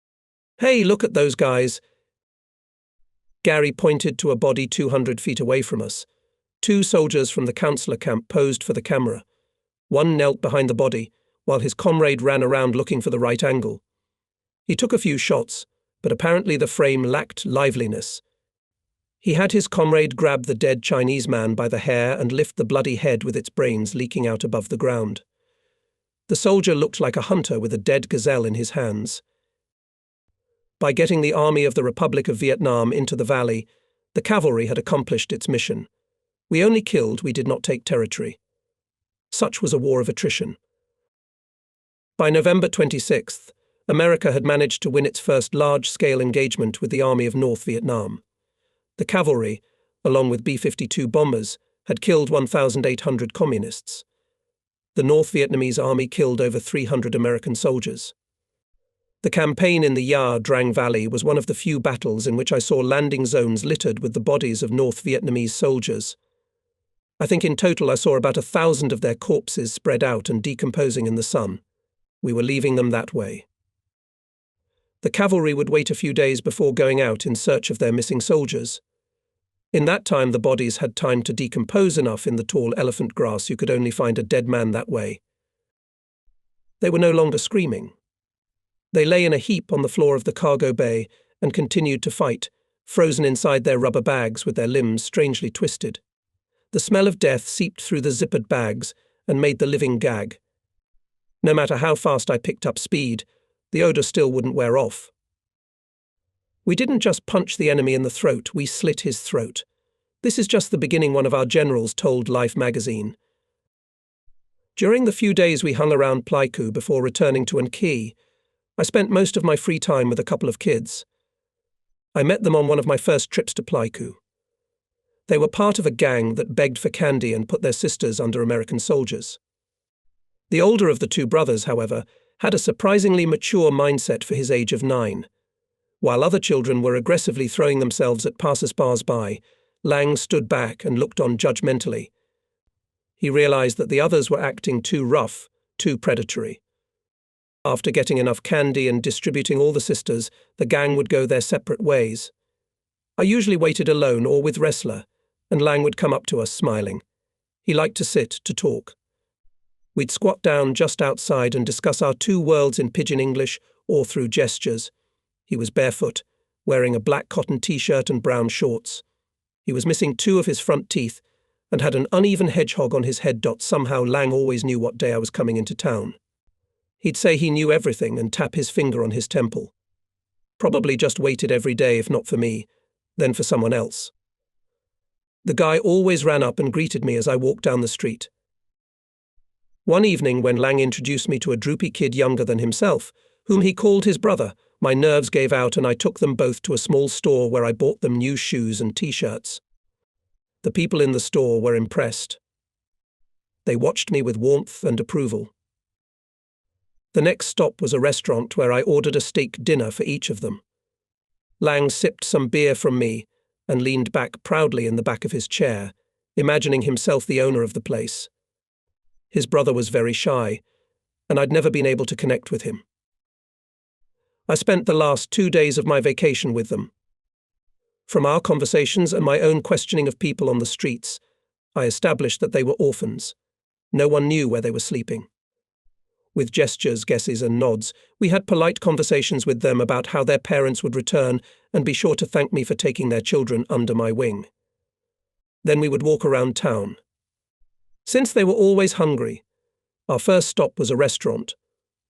"Hey, look at those guys." Gary pointed to a body 200 feet away from us. 2 soldiers from the counselor camp posed for the camera. One knelt behind the body, while his comrade ran around looking for the right angle. He took a few shots, but apparently the frame lacked liveliness. He had his comrade grab the dead Chinese man by the hair and lift the bloody head with its brains leaking out above the ground. The soldier looked like a hunter with a dead gazelle in his hands. By getting the Army of the Republic of Vietnam into the valley, the cavalry had accomplished its mission. We only killed, we did not take territory. Such was a war of attrition. By November 26th, America had managed to win its first large-scale engagement with the Army of North Vietnam. The cavalry, along with B-52 bombers, had killed 1,800 communists. The North Vietnamese army killed over 300 American soldiers. The campaign in the Nha Trang Valley was one of the few battles in which I saw landing zones littered with the bodies of North Vietnamese soldiers. I think in total I saw about 1,000 of their corpses spread out and decomposing in the sun. We were leaving them that way. The cavalry would wait a few days before going out in search of their missing soldiers. In that time, the bodies had time to decompose enough in the tall elephant grass you could only find a dead man that way. They were no longer screaming. They lay in a heap on the floor of the cargo bay and continued to fight, frozen inside their rubber bags with their limbs strangely twisted. The smell of death seeped through the zippered bags and made the living gag. No matter how fast I picked up speed, the odor still wouldn't wear off. We didn't just punch the enemy in the throat, we slit his throat. This is just the beginning, one of our generals told Life magazine. During the few days we hung around Pleiku before returning to An Key, I spent most of my free time with a couple of kids. I met them on one of my first trips to Pleiku. They were part of a gang that begged for candy and put their sisters under American soldiers. The older of the 2 brothers, however, had a surprisingly mature mindset for his age of 9. While other children were aggressively throwing themselves at passers-by, Lang stood back and looked on judgmentally. He realized that the others were acting too rough, too predatory. After getting enough candy and distributing all the sisters, the gang would go their separate ways. I usually waited alone or with Wrestler, and Lang would come up to us smiling. He liked to sit, to talk. We'd squat down just outside and discuss our two worlds in pidgin English or through gestures. He was barefoot, wearing a black cotton t-shirt and brown shorts. He was missing two of his front teeth and had an uneven hedgehog on his head. Somehow Lang always knew what day I was coming into town. He'd say he knew everything and tap his finger on his temple. Probably just waited every day, if not for me, then for someone else. The guy always ran up and greeted me as I walked down the street. One evening, when Lang introduced me to a droopy kid younger than himself, whom he called his brother, my nerves gave out and I took them both to a small store where I bought them new shoes and t-shirts. The people in the store were impressed. They watched me with warmth and approval. The next stop was a restaurant where I ordered a steak dinner for each of them. Lang sipped some beer from me and leaned back proudly in the back of his chair, imagining himself the owner of the place. His brother was very shy, and I'd never been able to connect with him. I spent the last 2 days of my vacation with them. From our conversations and my own questioning of people on the streets, I established that they were orphans. No one knew where they were sleeping. With gestures, guesses, and nods, we had polite conversations with them about how their parents would return and be sure to thank me for taking their children under my wing. Then we would walk around town. Since they were always hungry, our first stop was a restaurant,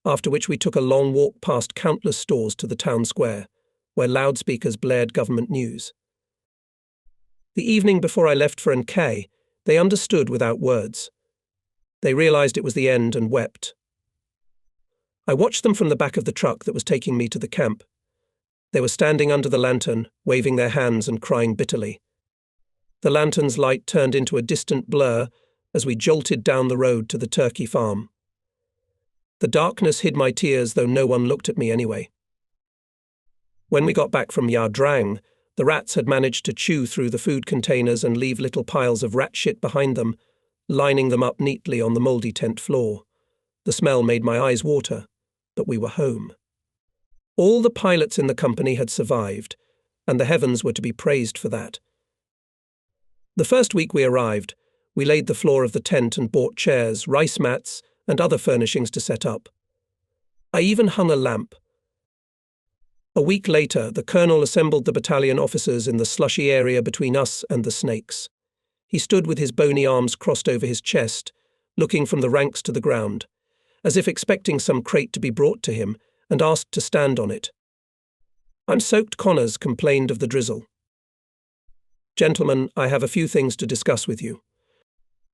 after which we took a long walk past countless stores to the town square, where loudspeakers blared government news. The evening before I left for NK, they understood without words. They realized it was the end and wept. I watched them from the back of the truck that was taking me to the camp. They were standing under the lantern, waving their hands and crying bitterly. The lantern's light turned into a distant blur as we jolted down the road to the turkey farm. The darkness hid my tears, though no one looked at me anyway. When we got back from Yadrang, the rats had managed to chew through the food containers and leave little piles of rat shit behind them, lining them up neatly on the mouldy tent floor. The smell made my eyes water, but we were home. All the pilots in the company had survived, and the heavens were to be praised for that. The first week we arrived, we laid the floor of the tent and bought chairs, rice mats, and other furnishings to set up. I even hung a lamp. A week later, the colonel assembled the battalion officers in the slushy area between us and the snakes. He stood with his bony arms crossed over his chest, looking from the ranks to the ground, as if expecting some crate to be brought to him, and asked to stand on it. I'm soaked. Connors complained of the drizzle. Gentlemen, I have a few things to discuss with you.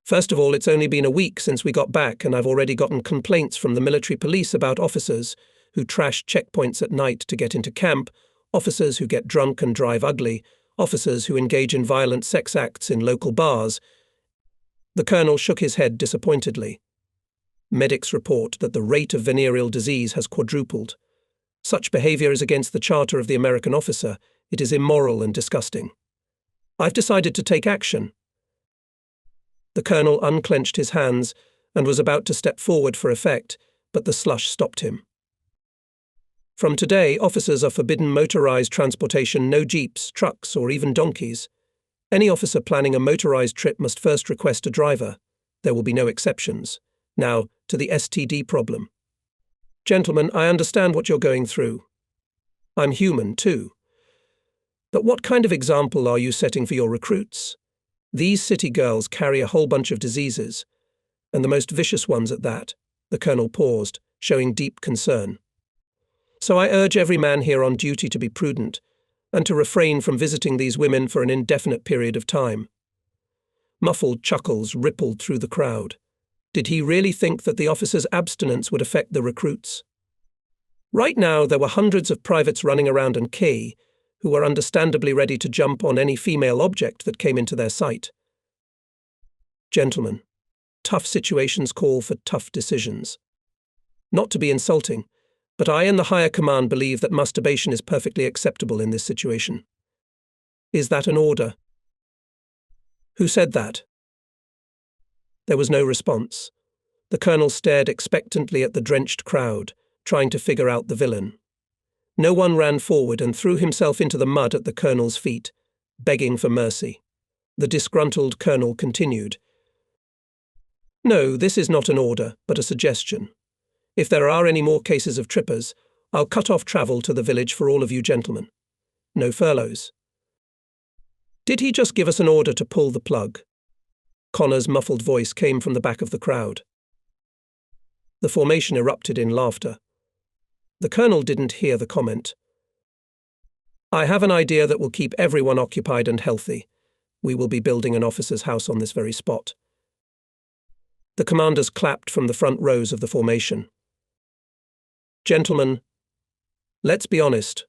First of all, it's only been a week since we got back, and I've already gotten complaints from the military police about officers who trash checkpoints at night to get into camp, officers who get drunk and drive ugly, officers who engage in violent sex acts in local bars. The colonel shook his head disappointedly. Medics report that the rate of venereal disease has quadrupled. Such behavior is against the charter of the American officer. It is immoral and disgusting. I've decided to take action. The colonel unclenched his hands and was about to step forward for effect, but the slush stopped him. From today, officers are forbidden motorized transportation, no jeeps, trucks, or even donkeys. Any officer planning a motorized trip must first request a driver. There will be no exceptions. Now, to the STD problem. Gentlemen, I understand what you're going through. I'm human, too. But what kind of example are you setting for your recruits? These city girls carry a whole bunch of diseases, and the most vicious ones at that. The colonel paused, showing deep concern. So I urge every man here on duty to be prudent, and to refrain from visiting these women for an indefinite period of time. Muffled chuckles rippled through the crowd. Did he really think that the officer's abstinence would affect the recruits? Right now, there were hundreds of privates running around in Key, who were understandably ready to jump on any female object that came into their sight. Gentlemen, tough situations call for tough decisions. Not to be insulting, but I and the higher command believe that masturbation is perfectly acceptable in this situation. Is that an order? Who said that? There was no response. The colonel stared expectantly at the drenched crowd, trying to figure out the villain. No one ran forward and threw himself into the mud at the colonel's feet, begging for mercy. The disgruntled colonel continued. No, this is not an order, but a suggestion. If there are any more cases of trippers, I'll cut off travel to the village for all of you gentlemen. No furloughs. Did he just give us an order to pull the plug? Connor's muffled voice came from the back of the crowd. The formation erupted in laughter. The colonel didn't hear the comment. I have an idea that will keep everyone occupied and healthy. We will be building an officer's house on this very spot. The commanders clapped from the front rows of the formation. Gentlemen, let's be honest.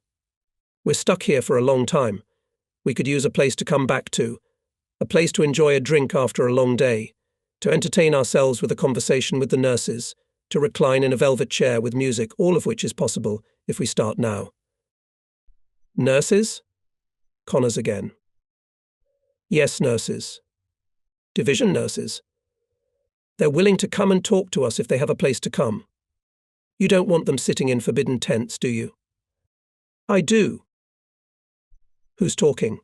We're stuck here for a long time. We could use a place to come back to, a place to enjoy a drink after a long day, to entertain ourselves with a conversation with the nurses, to recline in a velvet chair with music, all of which is possible if we start now. Nurses? Connors again. Yes, nurses. Division nurses. They're willing to come and talk to us if they have a place to come. You don't want them sitting in forbidden tents, do you? I do. Who's talking?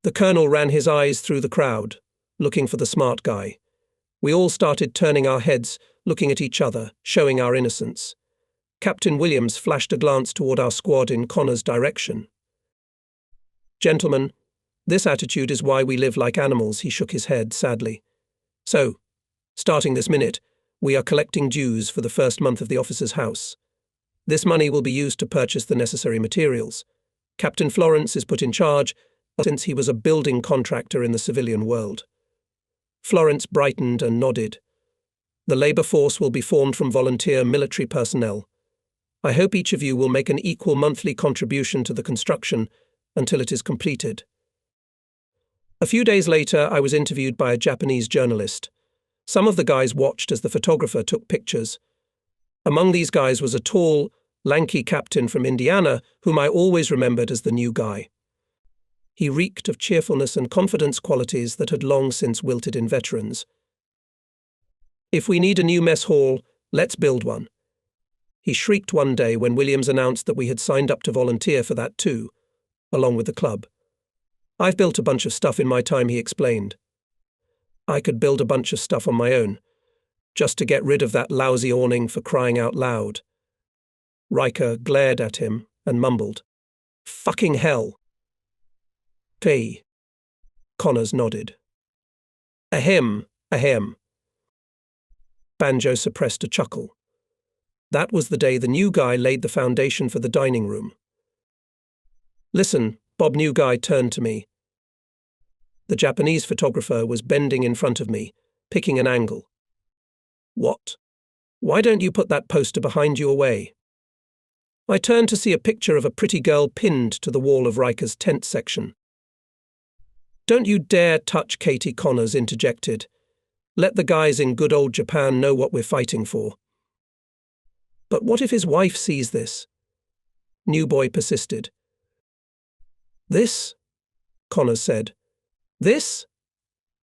The colonel ran his eyes through the crowd, looking for the smart guy. We all started turning our heads, looking at each other, showing our innocence. Captain Williams flashed a glance toward our squad in Connor's direction. Gentlemen, this attitude is why we live like animals, he shook his head sadly. So, starting this minute, we are collecting dues for the first month of the officer's house. This money will be used to purchase the necessary materials. Captain Florence is put in charge, since he was a building contractor in the civilian world. Florence brightened and nodded. The labour force will be formed from volunteer military personnel. I hope each of you will make an equal monthly contribution to the construction until it is completed. A few days later, I was interviewed by a Japanese journalist. Some of the guys watched as the photographer took pictures. Among these guys was a tall, lanky captain from Indiana whom I always remembered as the new guy. He reeked of cheerfulness and confidence, qualities that had long since wilted in veterans. If we need a new mess hall, let's build one. He shrieked one day when Williams announced that we had signed up to volunteer for that too, along with the club. I've built a bunch of stuff in my time, he explained. I could build a bunch of stuff on my own, just to get rid of that lousy awning, for crying out loud. Riker glared at him and mumbled, "Fucking hell." P. Connors nodded. Ahem, ahem. Banjo suppressed a chuckle. That was the day the new guy laid the foundation for the dining room. Listen, Bob New Guy turned to me. The Japanese photographer was bending in front of me, picking an angle. What? Why don't you put that poster behind you away? I turned to see a picture of a pretty girl pinned to the wall of Riker's tent section. Don't you dare touch, Katie, Connors interjected. Let the guys in good old Japan know what we're fighting for. But what if his wife sees this? New Boy persisted. This? Connors said. This?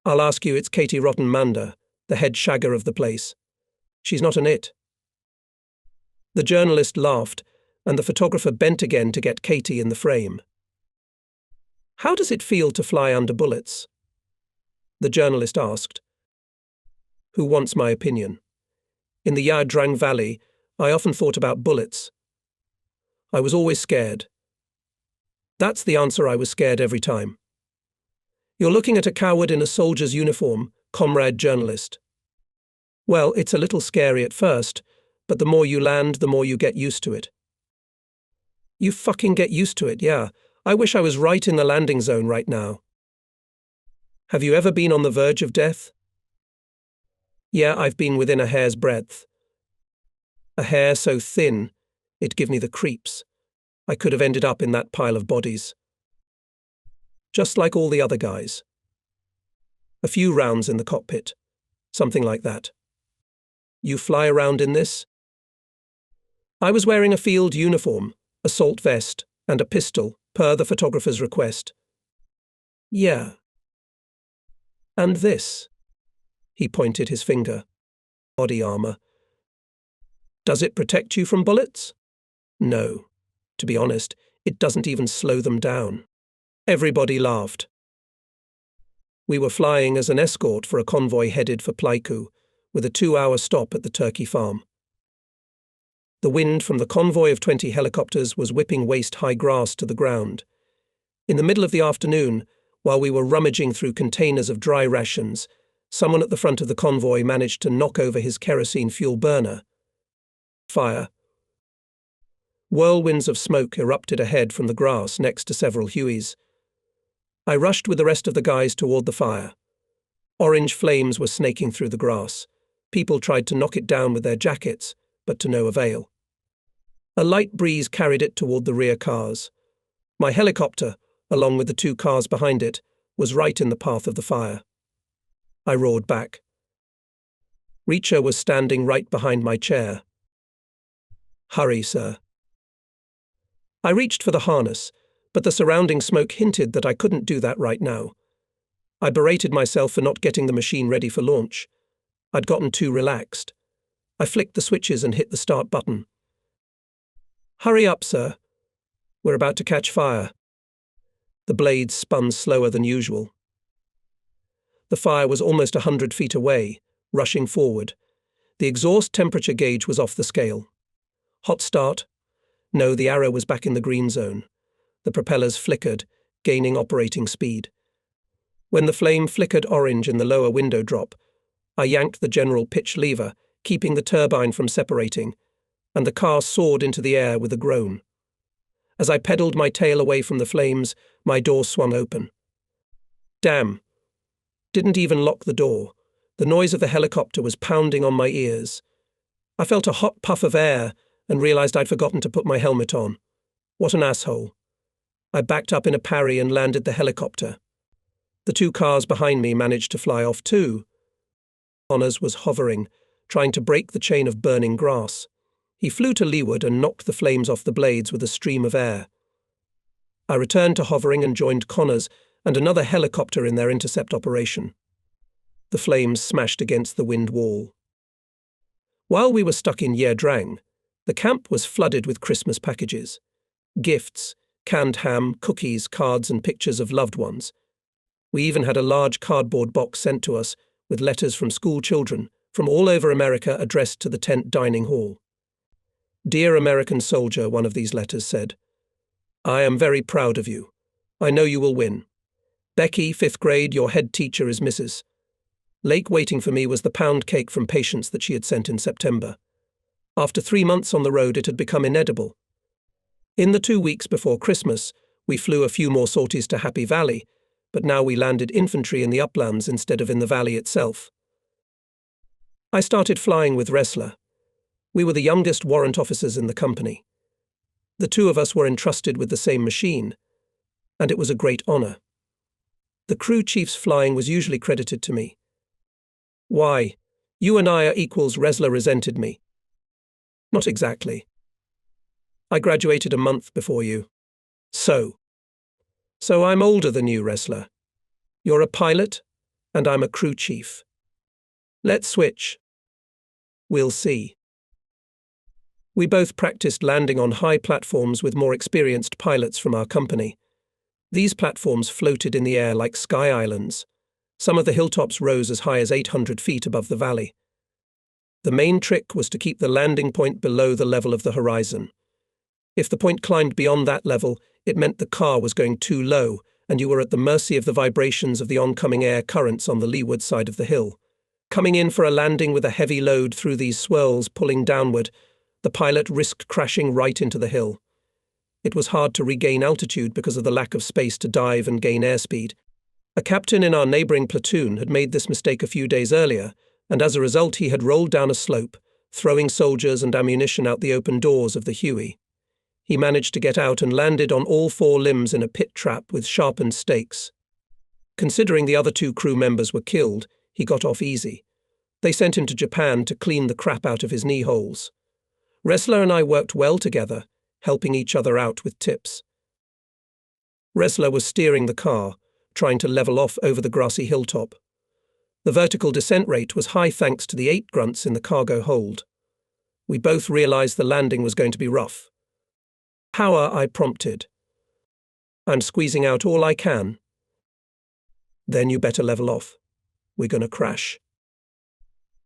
I'll ask you, it's Katie Rottenmander, the head shagger of the place. She's not an it. The journalist laughed, and the photographer bent again to get Katie in the frame. How does it feel to fly under bullets? The journalist asked. Who wants my opinion? In the Yadrang Valley, I often thought about bullets. I was always scared. That's the answer, I was scared every time. You're looking at a coward in a soldier's uniform, comrade journalist. Well, it's a little scary at first, but the more you land, the more you get used to it. You fucking get used to it, yeah. I wish I was right in the landing zone right now. Have you ever been on the verge of death? Yeah, I've been within a hair's breadth. A hair so thin, it gave me the creeps. I could have ended up in that pile of bodies. Just like all the other guys. A few rounds in the cockpit. Something like that. You fly around in this? I was wearing a field uniform, assault vest, and a pistol, per the photographer's request. Yeah. And this? He pointed his finger. Body armor. Does it protect you from bullets? No. To be honest, it doesn't even slow them down. Everybody laughed. We were flying as an escort for a convoy headed for Pleiku, with a 2-hour stop at the turkey farm. The wind from the convoy of 20 helicopters was whipping waist-high grass to the ground. In the middle of the afternoon, while we were rummaging through containers of dry rations, someone at the front of the convoy managed to knock over his kerosene fuel burner. Fire. Whirlwinds of smoke erupted ahead from the grass next to several Hueys. I rushed with the rest of the guys toward the fire. Orange flames were snaking through the grass. People tried to knock it down with their jackets, but to no avail. A light breeze carried it toward the rear cars. My helicopter, along with the 2 cars behind it, was right in the path of the fire. I roared back. Reacher was standing right behind my chair. "Hurry, sir." I reached for the harness, but the surrounding smoke hinted that I couldn't do that right now. I berated myself for not getting the machine ready for launch. I'd gotten too relaxed. I flicked the switches and hit the start button. "Hurry up, sir. We're about to catch fire." The blades spun slower than usual. The fire was almost 100 feet away, rushing forward. The exhaust temperature gauge was off the scale. Hot start. No, the arrow was back in the green zone. The propellers flickered, gaining operating speed. When the flame flickered orange in the lower window drop, I yanked the general pitch lever, keeping the turbine from separating, and the car soared into the air with a groan. As I pedaled my tail away from the flames, my door swung open. Damn. Didn't even lock the door. The noise of the helicopter was pounding on my ears. I felt a hot puff of air and realized I'd forgotten to put my helmet on. What an asshole. I backed up in a parry and landed the helicopter. The 2 cars behind me managed to fly off too. Connors was hovering, trying to break the chain of burning grass. He flew to leeward and knocked the flames off the blades with a stream of air. I returned to hovering and joined Connors and another helicopter in their intercept operation. The flames smashed against the wind wall. While we were stuck in Yedrang, the camp was flooded with Christmas packages. Gifts, canned ham, cookies, cards and pictures of loved ones. We even had a large cardboard box sent to us with letters from school children from all over America addressed to the tent dining hall. "Dear American soldier," one of these letters said, "I am very proud of you. I know you will win. Becky, 5th grade, your head teacher is Mrs. Lake waiting for me was the pound cake from Patience that she had sent in September. After 3 months on the road, it had become inedible. In the 2 weeks before Christmas, we flew a few more sorties to Happy Valley, but now we landed infantry in the uplands instead of in the valley itself. I started flying with Ressler. We were the youngest warrant officers in the company. The 2 of us were entrusted with the same machine, and it was a great honor. The crew chief's flying was usually credited to me. "Why, you and I are equals," Ressler resented me. "Not exactly. I graduated a month before you." So I'm older than you, Ressler. You're a pilot, and I'm a crew chief. Let's switch. We'll see. We both practiced landing on high platforms with more experienced pilots from our company. These platforms floated in the air like sky islands. Some of the hilltops rose as high as 800 feet above the valley. The main trick was to keep the landing point below the level of the horizon. If the point climbed beyond that level, it meant the car was going too low, and you were at the mercy of the vibrations of the oncoming air currents on the leeward side of the hill. Coming in for a landing with a heavy load through these swirls pulling downward, the pilot risked crashing right into the hill. It was hard to regain altitude because of the lack of space to dive and gain airspeed. A captain in our neighboring platoon had made this mistake a few days earlier, and as a result he had rolled down a slope, throwing soldiers and ammunition out the open doors of the Huey. He managed to get out and landed on all 4 limbs in a pit trap with sharpened stakes. Considering the other 2 crew members were killed, he got off easy. They sent him to Japan to clean the crap out of his knee holes. Ressler and I worked well together, helping each other out with tips. Ressler was steering the car, trying to level off over the grassy hilltop. The vertical descent rate was high thanks to the 8 grunts in the cargo hold. We both realized the landing was going to be rough. "Power," I prompted. "I'm squeezing out all I can." Then you better level off. We're gonna crash.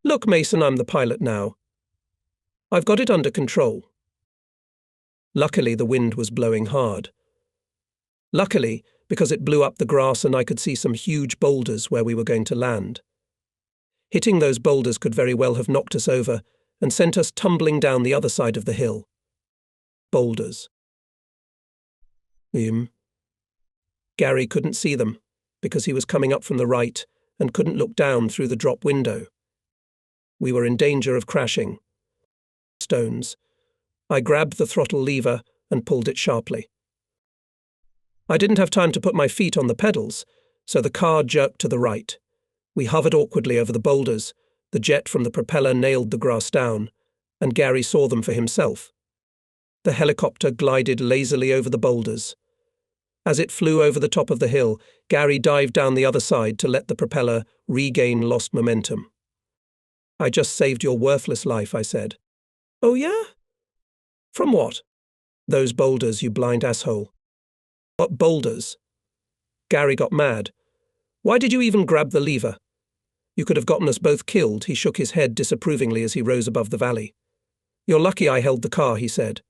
Look, Mason, I'm the pilot now. I've got it under control. Luckily, the wind was blowing hard. Luckily, because it blew up the grass and I could see some huge boulders where we were going to land. Hitting those boulders could very well have knocked us over and sent us tumbling down the other side of the hill. Boulders. Gary couldn't see them because he was coming up from the right and couldn't look down through the drop window. We were in danger of crashing. Stones. I grabbed the throttle lever and pulled it sharply. I didn't have time to put my feet on the pedals, so the car jerked to the right. We hovered awkwardly over the boulders, the jet from the propeller nailed the grass down, and Gary saw them for himself. The helicopter glided lazily over the boulders. As it flew over the top of the hill, Gary dived down the other side to let the propeller regain lost momentum. I just saved your worthless life, I said. Oh yeah? From what? Those boulders, you blind asshole. What boulders? Gary got mad. Why did you even grab the lever? You could have gotten us both killed, he shook his head disapprovingly as he rose above the valley. You're lucky I held the car, he said.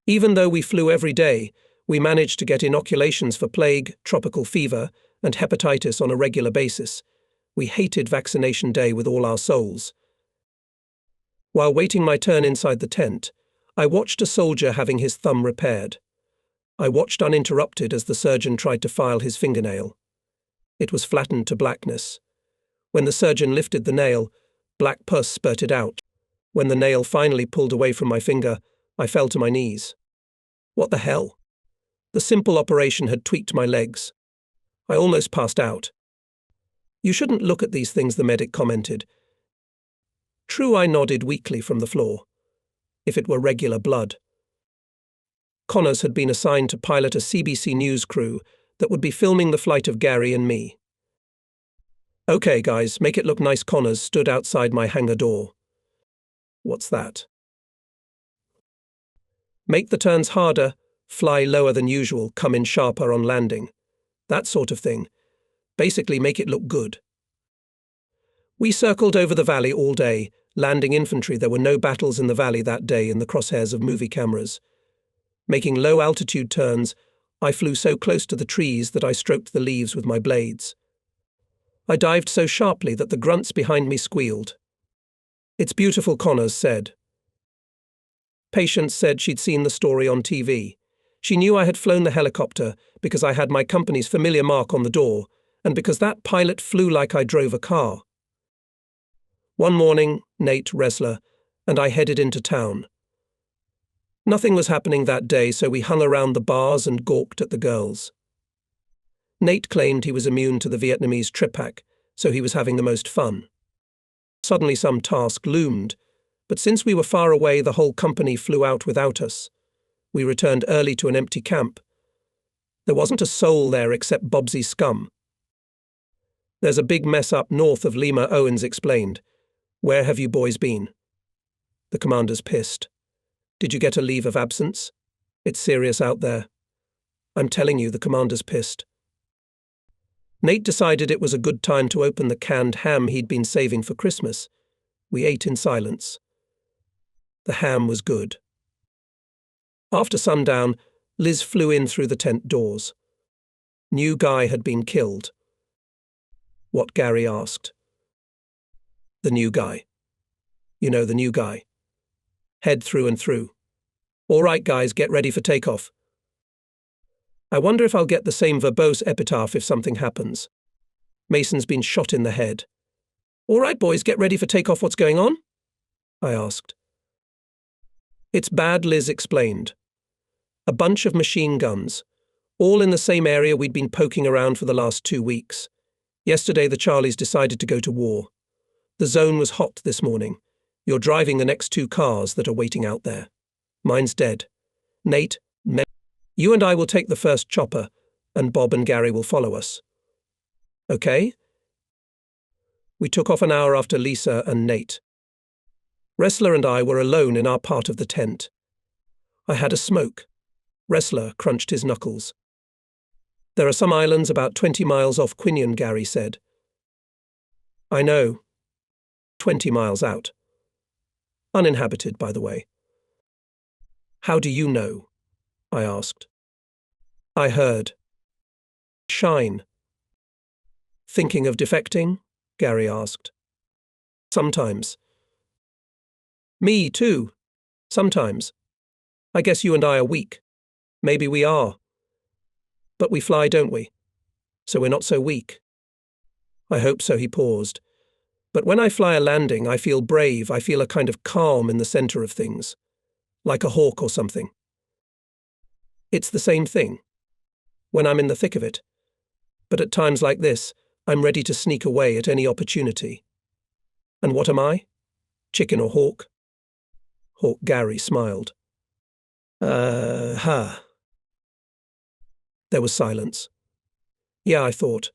Even though we flew every day, we managed to get inoculations for plague, tropical fever, and hepatitis on a regular basis. We hated vaccination day with all our souls. While waiting my turn inside the tent, I watched a soldier having his thumb repaired. I watched uninterrupted as the surgeon tried to file his fingernail. It was flattened to blackness. When the surgeon lifted the nail, black pus spurted out. When the nail finally pulled away from my finger, I fell to my knees. What the hell? The simple operation had tweaked my legs. I almost passed out. You shouldn't look at these things, the medic commented. True, I nodded weakly from the floor. If it were regular blood. Connors had been assigned to pilot a CBC News crew that would be filming the flight of Gary and me. Okay, guys, make it look nice. Connors stood outside my hangar door. What's that? Make the turns harder, fly lower than usual, come in sharper on landing. That sort of thing. Basically make it look good. We circled over the valley all day, landing infantry. There were no battles in the valley that day in the crosshairs of movie cameras. Making low-altitude turns, I flew so close to the trees that I stroked the leaves with my blades. I dived so sharply that the grunts behind me squealed. It's beautiful, Connors said. Patience said she'd seen the story on TV. She knew I had flown the helicopter because I had my company's familiar mark on the door, and because that pilot flew like I drove a car. One morning, Nate, Wrestler, and I headed into town. Nothing was happening that day, so we hung around the bars and gawked at the girls. Nate claimed he was immune to the Vietnamese tripac, so he was having the most fun. Suddenly some task loomed, but since we were far away, the whole company flew out without us. We returned early to an empty camp. There wasn't a soul there except Bobsy scum. There's a big mess up north of Lima, Owens explained. Where have you boys been? The commander's pissed. Did you get a leave of absence? It's serious out there. I'm telling you, the commander's pissed. Nate decided it was a good time to open the canned ham he'd been saving for Christmas. We ate in silence. The ham was good. After sundown, Liz flew in through the tent doors. New guy had been killed. What? Gary asked. The new guy. You know, the new guy. Head through and through. All right, guys, get ready for takeoff. I wonder if I'll get the same verbose epitaph if something happens. Mason's been shot in the head. All right, boys, get ready for takeoff. What's going on? I asked. It's bad, Liz explained. A bunch of machine guns, all in the same area we'd been poking around for the last 2 weeks. Yesterday, the Charlies decided to go to war. The zone was hot this morning. You're driving the next 2 cars that are waiting out there. Mine's dead. Nate, you and I will take the first chopper, and Bob and Gary will follow us. Okay? We took off an hour after Lisa and Nate. Wrestler and I were alone in our part of the tent. I had a smoke. Wrestler crunched his knuckles. There are some islands about 20 miles off Quinion, Gary said. I know. 20 miles out. Uninhabited, by the way. How do you know? I asked. I heard. Shine. Thinking of defecting? Gary asked. Sometimes. Me too. Sometimes. I guess you and I are weak. Maybe we are. But we fly, don't we? So we're not so weak. I hope so, he paused. But when I fly a landing, I feel brave. I feel a kind of calm in the centre of things. Like a hawk or something. It's the same thing. When I'm in the thick of it. But at times like this, I'm ready to sneak away at any opportunity. And what am I? Chicken or hawk? Hawk Gary smiled. Ha. There was silence. Yeah, I thought.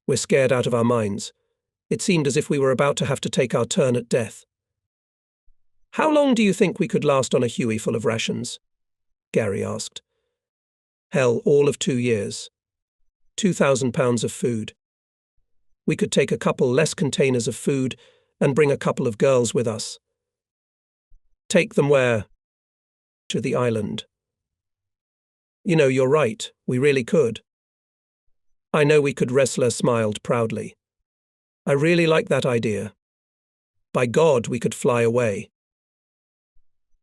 We're scared out of our minds. It seemed as if we were about to have to take our turn at death. How long do you think we could last on a Huey full of rations? Gary asked. Hell, all of 2 years. 2,000 pounds of food. We could take a couple less containers of food and bring a couple of girls with us. Take them where? To the island. You know, you're right, we really could. I know we could, Wrestler smiled proudly. I really like that idea. By God, we could fly away.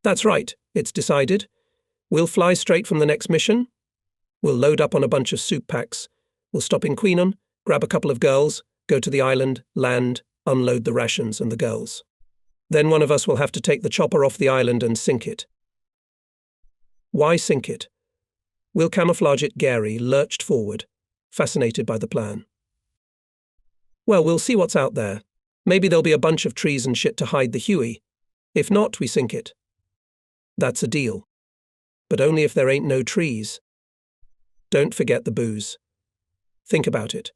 That's right, it's decided. We'll fly straight from the next mission. We'll load up on a bunch of soup packs. We'll stop in Queenon, grab a couple of girls, go to the island, land, unload the rations and the girls. Then one of us will have to take the chopper off the island and sink it. Why sink it? We'll camouflage it. Gary lurched forward, fascinated by the plan. Well, we'll see what's out there. Maybe there'll be a bunch of trees and shit to hide the Huey. If not, we sink it. That's a deal. But only if there ain't no trees. Don't forget the booze. Think about it.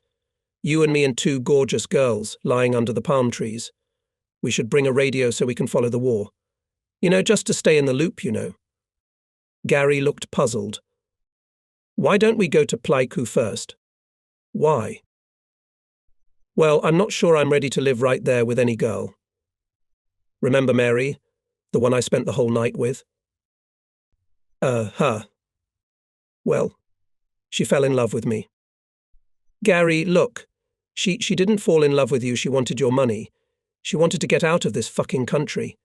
You and me and 2 gorgeous girls lying under the palm trees. We should bring a radio so we can follow the war. You know, just to stay in the loop, you know. Gary looked puzzled. Why don't we go to Pleiku first? Why? Well, I'm not sure I'm ready to live right there with any girl. Remember Mary, the one I spent the whole night with? Her. Well, she fell in love with me. Gary, look, she didn't fall in love with you, she wanted your money. She wanted to get out of this fucking country.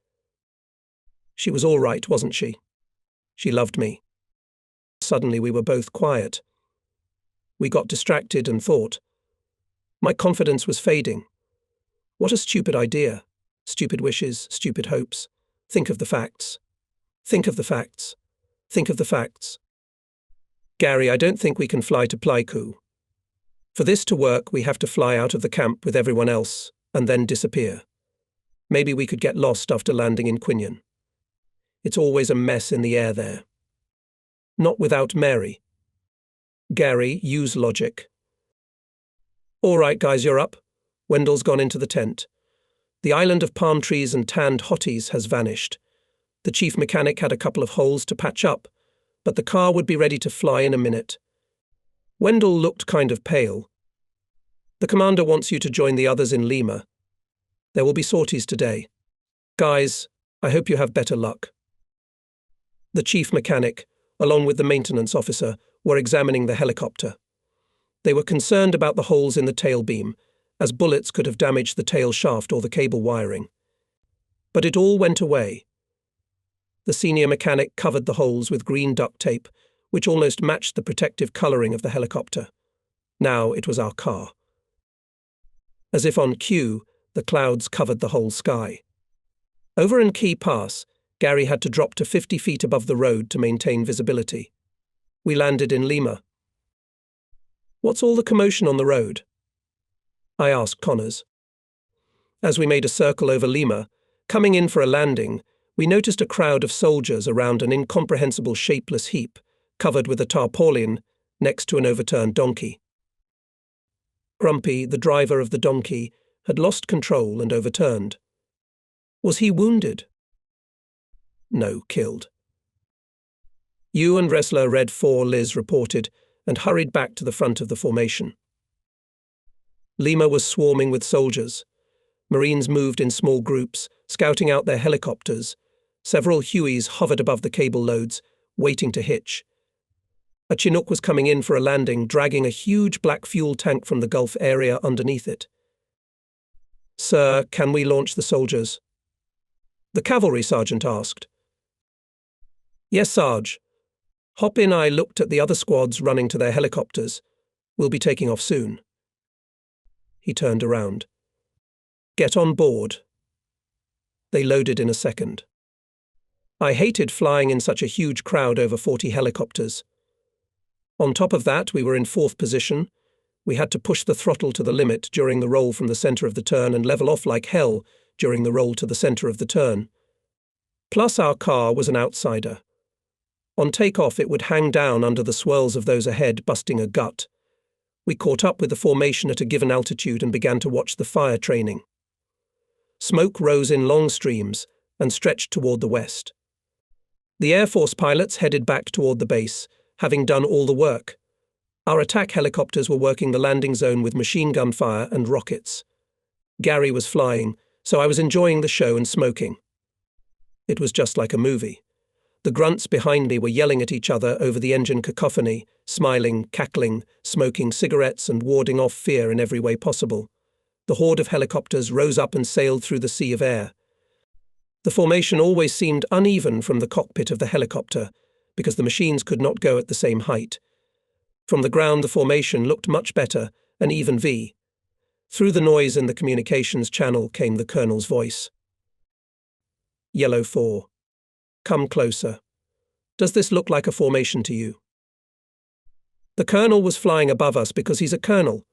She was all right, wasn't she? She loved me. Suddenly we were both quiet. We got distracted and thought. My confidence was fading. What a stupid idea. Stupid wishes, stupid hopes. Think of the facts. Think of the facts. Think of the facts. Gary, I don't think we can fly to Pleiku. For this to work, we have to fly out of the camp with everyone else and then disappear. Maybe we could get lost after landing in Quinion. It's always a mess in the air there. Not without Mary. Gary, use logic. All right, guys, you're up. Wendell's gone into the tent. The island of palm trees and tanned hotties has vanished. The chief mechanic had a couple of holes to patch up, but the car would be ready to fly in a minute. Wendell looked kind of pale. The commander wants you to join the others in Lima. There will be sorties today. Guys, I hope you have better luck. The chief mechanic, along with the maintenance officer, were examining the helicopter. They were concerned about the holes in the tail beam, as bullets could have damaged the tail shaft or the cable wiring. But it all went away. The senior mechanic covered the holes with green duct tape, which almost matched the protective colouring of the helicopter. Now it was our car. As if on cue, the clouds covered the whole sky. Over in Key Pass, Gary had to drop to 50 feet above the road to maintain visibility. We landed in Lima. What's all the commotion on the road? I asked Connors. As we made a circle over Lima, coming in for a landing, we noticed a crowd of soldiers around an incomprehensible shapeless heap, covered with a tarpaulin, next to an overturned donkey. Grumpy, the driver of the donkey, had lost control and overturned. Was he wounded? No, killed. You and Wrestler Red 4, Liz reported, and hurried back to the front of the formation. Lima was swarming with soldiers. Marines moved in small groups, scouting out their helicopters. Several Hueys hovered above the cable loads, waiting to hitch. A Chinook was coming in for a landing, dragging a huge black fuel tank from the Gulf area underneath it. "Sir, can we launch the soldiers?" the cavalry sergeant asked. "Yes, Sarge. Hop in." I looked at the other squads running to their helicopters. "We'll be taking off soon." He turned around. "Get on board." They loaded in a second. I hated flying in such a huge crowd over 40 helicopters. On top of that, we were in fourth position. We had to push the throttle to the limit during the roll from the center of the turn and level off like hell during the roll to the center of the turn. Plus our car was an outsider. On takeoff, it would hang down under the swirls of those ahead, busting a gut. We caught up with the formation at a given altitude and began to watch the fire training. Smoke rose in long streams and stretched toward the west. The Air Force pilots headed back toward the base, having done all the work. Our attack helicopters were working the landing zone with machine gun fire and rockets. Gary was flying, so I was enjoying the show and smoking. It was just like a movie. The grunts behind me were yelling at each other over the engine cacophony, smiling, cackling, smoking cigarettes and warding off fear in every way possible. The horde of helicopters rose up and sailed through the sea of air. The formation always seemed uneven from the cockpit of the helicopter, because the machines could not go at the same height. From the ground, the formation looked much better, an even V. Through the noise in the communications channel came the colonel's voice. "Yellow 4. Come closer. Does this look like a formation to you?" The colonel was flying above us because he's a colonel.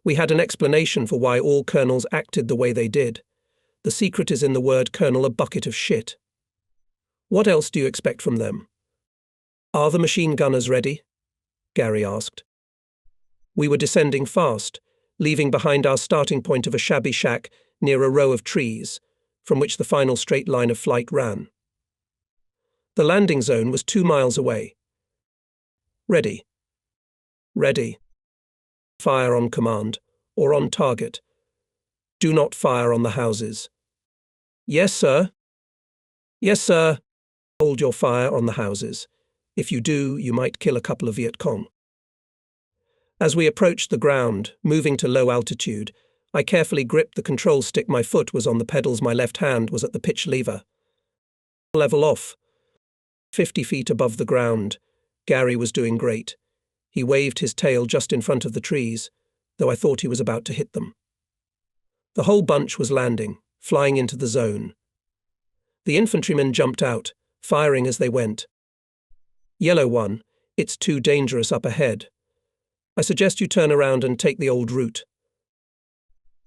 We had an explanation for why all colonels acted the way they did. The secret is in the word colonel, a bucket of shit. What else do you expect from them? "Are the machine gunners ready?" Gary asked. We were descending fast, leaving behind our starting point of a shabby shack near a row of trees, from which the final straight line of flight ran. The landing zone was 2 miles away. "Ready." "Ready." "Fire on command, or on target. Do not fire on the houses." "Yes, sir." "Yes, sir." "Hold your fire on the houses. If you do, you might kill a couple of Viet Cong." As we approached the ground, moving to low altitude, I carefully gripped the control stick. My foot was on the pedals, my left hand was at the pitch lever. Level off. 50 feet above the ground. Gary was doing great. He waved his tail just in front of the trees, though I thought he was about to hit them. The whole bunch was landing, flying into the zone. The infantrymen jumped out, firing as they went. "Yellow 1, it's too dangerous up ahead. I suggest you turn around and take the old route."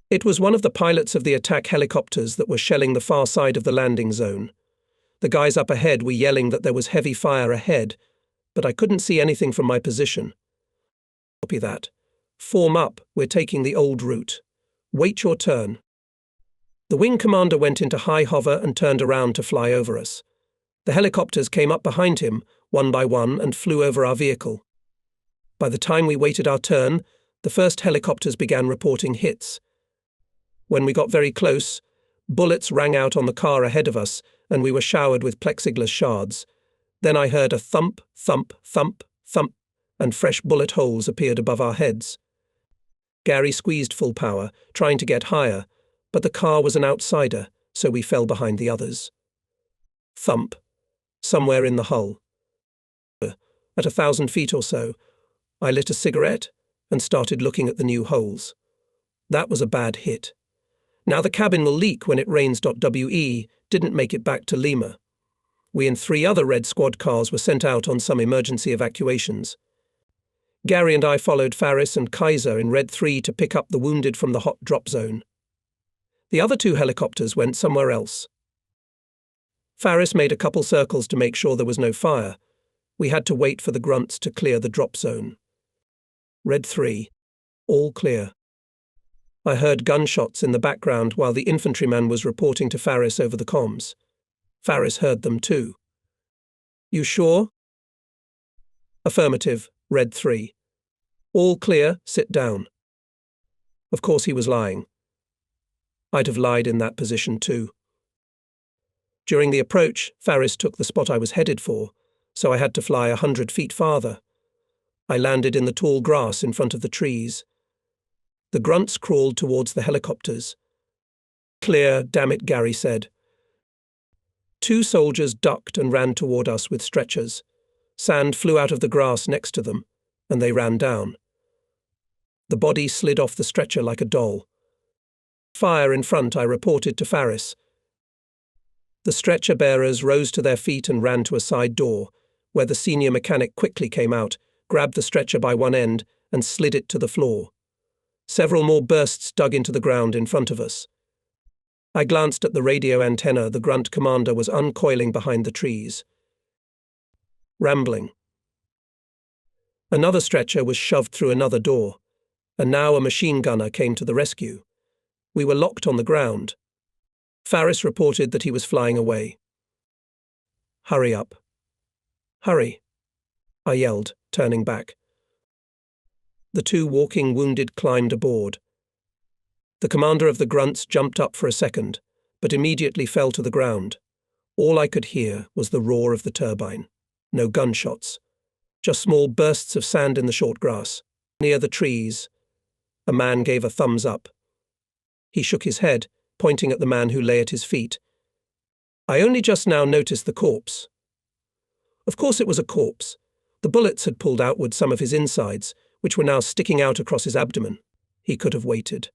It was one of the pilots of the attack helicopters that were shelling the far side of the landing zone. The guys up ahead were yelling that there was heavy fire ahead, but I couldn't see anything from my position. "Copy that. Form up, we're taking the old route. Wait your turn." The wing commander went into high hover and turned around to fly over us. The helicopters came up behind him, one by one, and flew over our vehicle. By the time we waited our turn, the first helicopters began reporting hits. When we got very close, bullets rang out on the car ahead of us, and we were showered with plexiglass shards. Then I heard a thump, thump, thump, thump, and fresh bullet holes appeared above our heads. Gary squeezed full power, trying to get higher, but the car was an outsider, so we fell behind the others. Thump. Somewhere in the hull. At 1,000 feet or so, I lit a cigarette and started looking at the new holes. That was a bad hit. Now the cabin will leak when it rains. WE didn't make it back to Lima. We and 3 other Red Squad cars were sent out on some emergency evacuations. Gary and I followed Faris and Kaiser in Red 3 to pick up the wounded from the hot drop zone. The other 2 helicopters went somewhere else. Faris made a couple circles to make sure there was no fire. We had to wait for the grunts to clear the drop zone. Red 3. All clear. I heard gunshots in the background while the infantryman was reporting to Faris over the comms. Faris heard them too. "You sure?" "Affirmative, Red 3. All clear, sit down. Of course he was lying. I'd have lied in that position too. During the approach, Faris took the spot I was headed for, so I had to fly 100 feet farther. I landed in the tall grass in front of the trees. The grunts crawled towards the helicopters. Clear, damn it, Gary said. 2 soldiers ducked and ran toward us with stretchers. Sand flew out of the grass next to them, and they ran down. The body slid off the stretcher like a doll. Fire in front, I reported to Faris. The stretcher bearers rose to their feet and ran to a side door, where the senior mechanic quickly came out, grabbed the stretcher by one end, and slid it to the floor. Several more bursts dug into the ground in front of us. I glanced at the radio antenna the grunt commander was uncoiling behind the trees. Rambling. Another stretcher was shoved through another door, and now a machine gunner came to the rescue. We were locked on the ground. Faris reported that he was flying away. Hurry up. Hurry, I yelled, turning back. The 2 walking wounded climbed aboard. The commander of the grunts jumped up for a second, but immediately fell to the ground. All I could hear was the roar of the turbine. No gunshots, just small bursts of sand in the short grass. Near the trees, a man gave a thumbs up. He shook his head, pointing at the man who lay at his feet. I only just now noticed the corpse. Of course it was a corpse. The bullets had pulled outward some of his insides, which were now sticking out across his abdomen. He could have waited.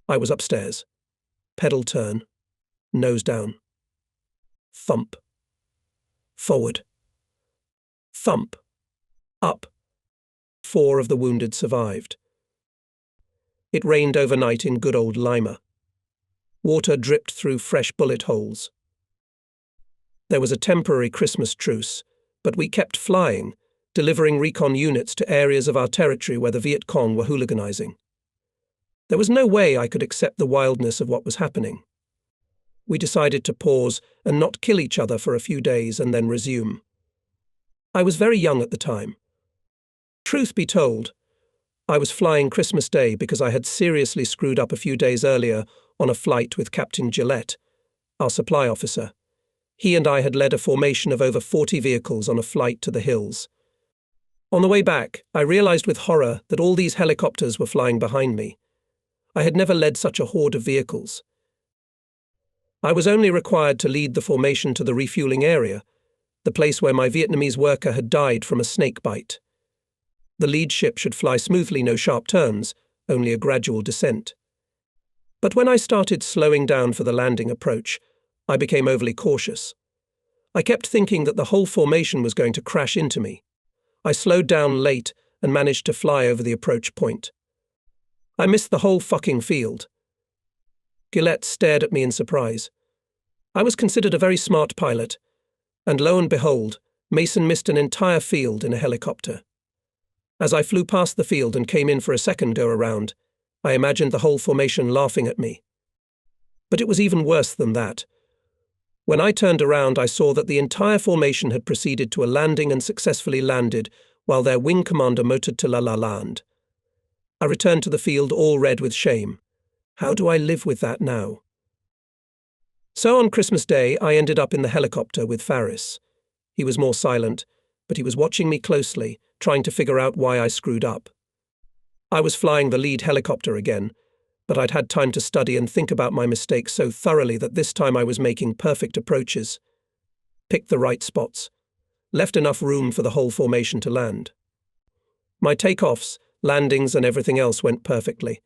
I was upstairs. Pedal turn. Nose down. Thump. Forward. Thump. Up. 4 of the wounded survived. It rained overnight in good old Lima. Water dripped through fresh bullet holes. There was a temporary Christmas truce, but we kept flying, delivering recon units to areas of our territory where the Viet Cong were hooliganizing. There was no way I could accept the wildness of what was happening. We decided to pause and not kill each other for a few days and then resume. I was very young at the time. Truth be told, I was flying Christmas Day because I had seriously screwed up a few days earlier on a flight with Captain Gillette, our supply officer. He and I had led a formation of over 40 vehicles on a flight to the hills. On the way back, I realized with horror that all these helicopters were flying behind me. I had never led such a horde of vehicles. I was only required to lead the formation to the refueling area, the place where my Vietnamese worker had died from a snake bite. The lead ship should fly smoothly, no sharp turns, only a gradual descent. But when I started slowing down for the landing approach, I became overly cautious. I kept thinking that the whole formation was going to crash into me. I slowed down late and managed to fly over the approach point. I missed the whole fucking field. Gillette stared at me in surprise. I was considered a very smart pilot, and lo and behold, Mason missed an entire field in a helicopter. As I flew past the field and came in for a second go-around, I imagined the whole formation laughing at me. But it was even worse than that. When I turned around, I saw that the entire formation had proceeded to a landing and successfully landed, while their wing commander motored to La Land. I returned to the field all red with shame. How do I live with that now? So on Christmas Day, I ended up in the helicopter with Faris. He was more silent, but he was watching me closely, trying to figure out why I screwed up. I was flying the lead helicopter again, but I'd had time to study and think about my mistakes so thoroughly that this time I was making perfect approaches. Picked the right spots. Left enough room for the whole formation to land. My takeoffs, landings and everything else went perfectly.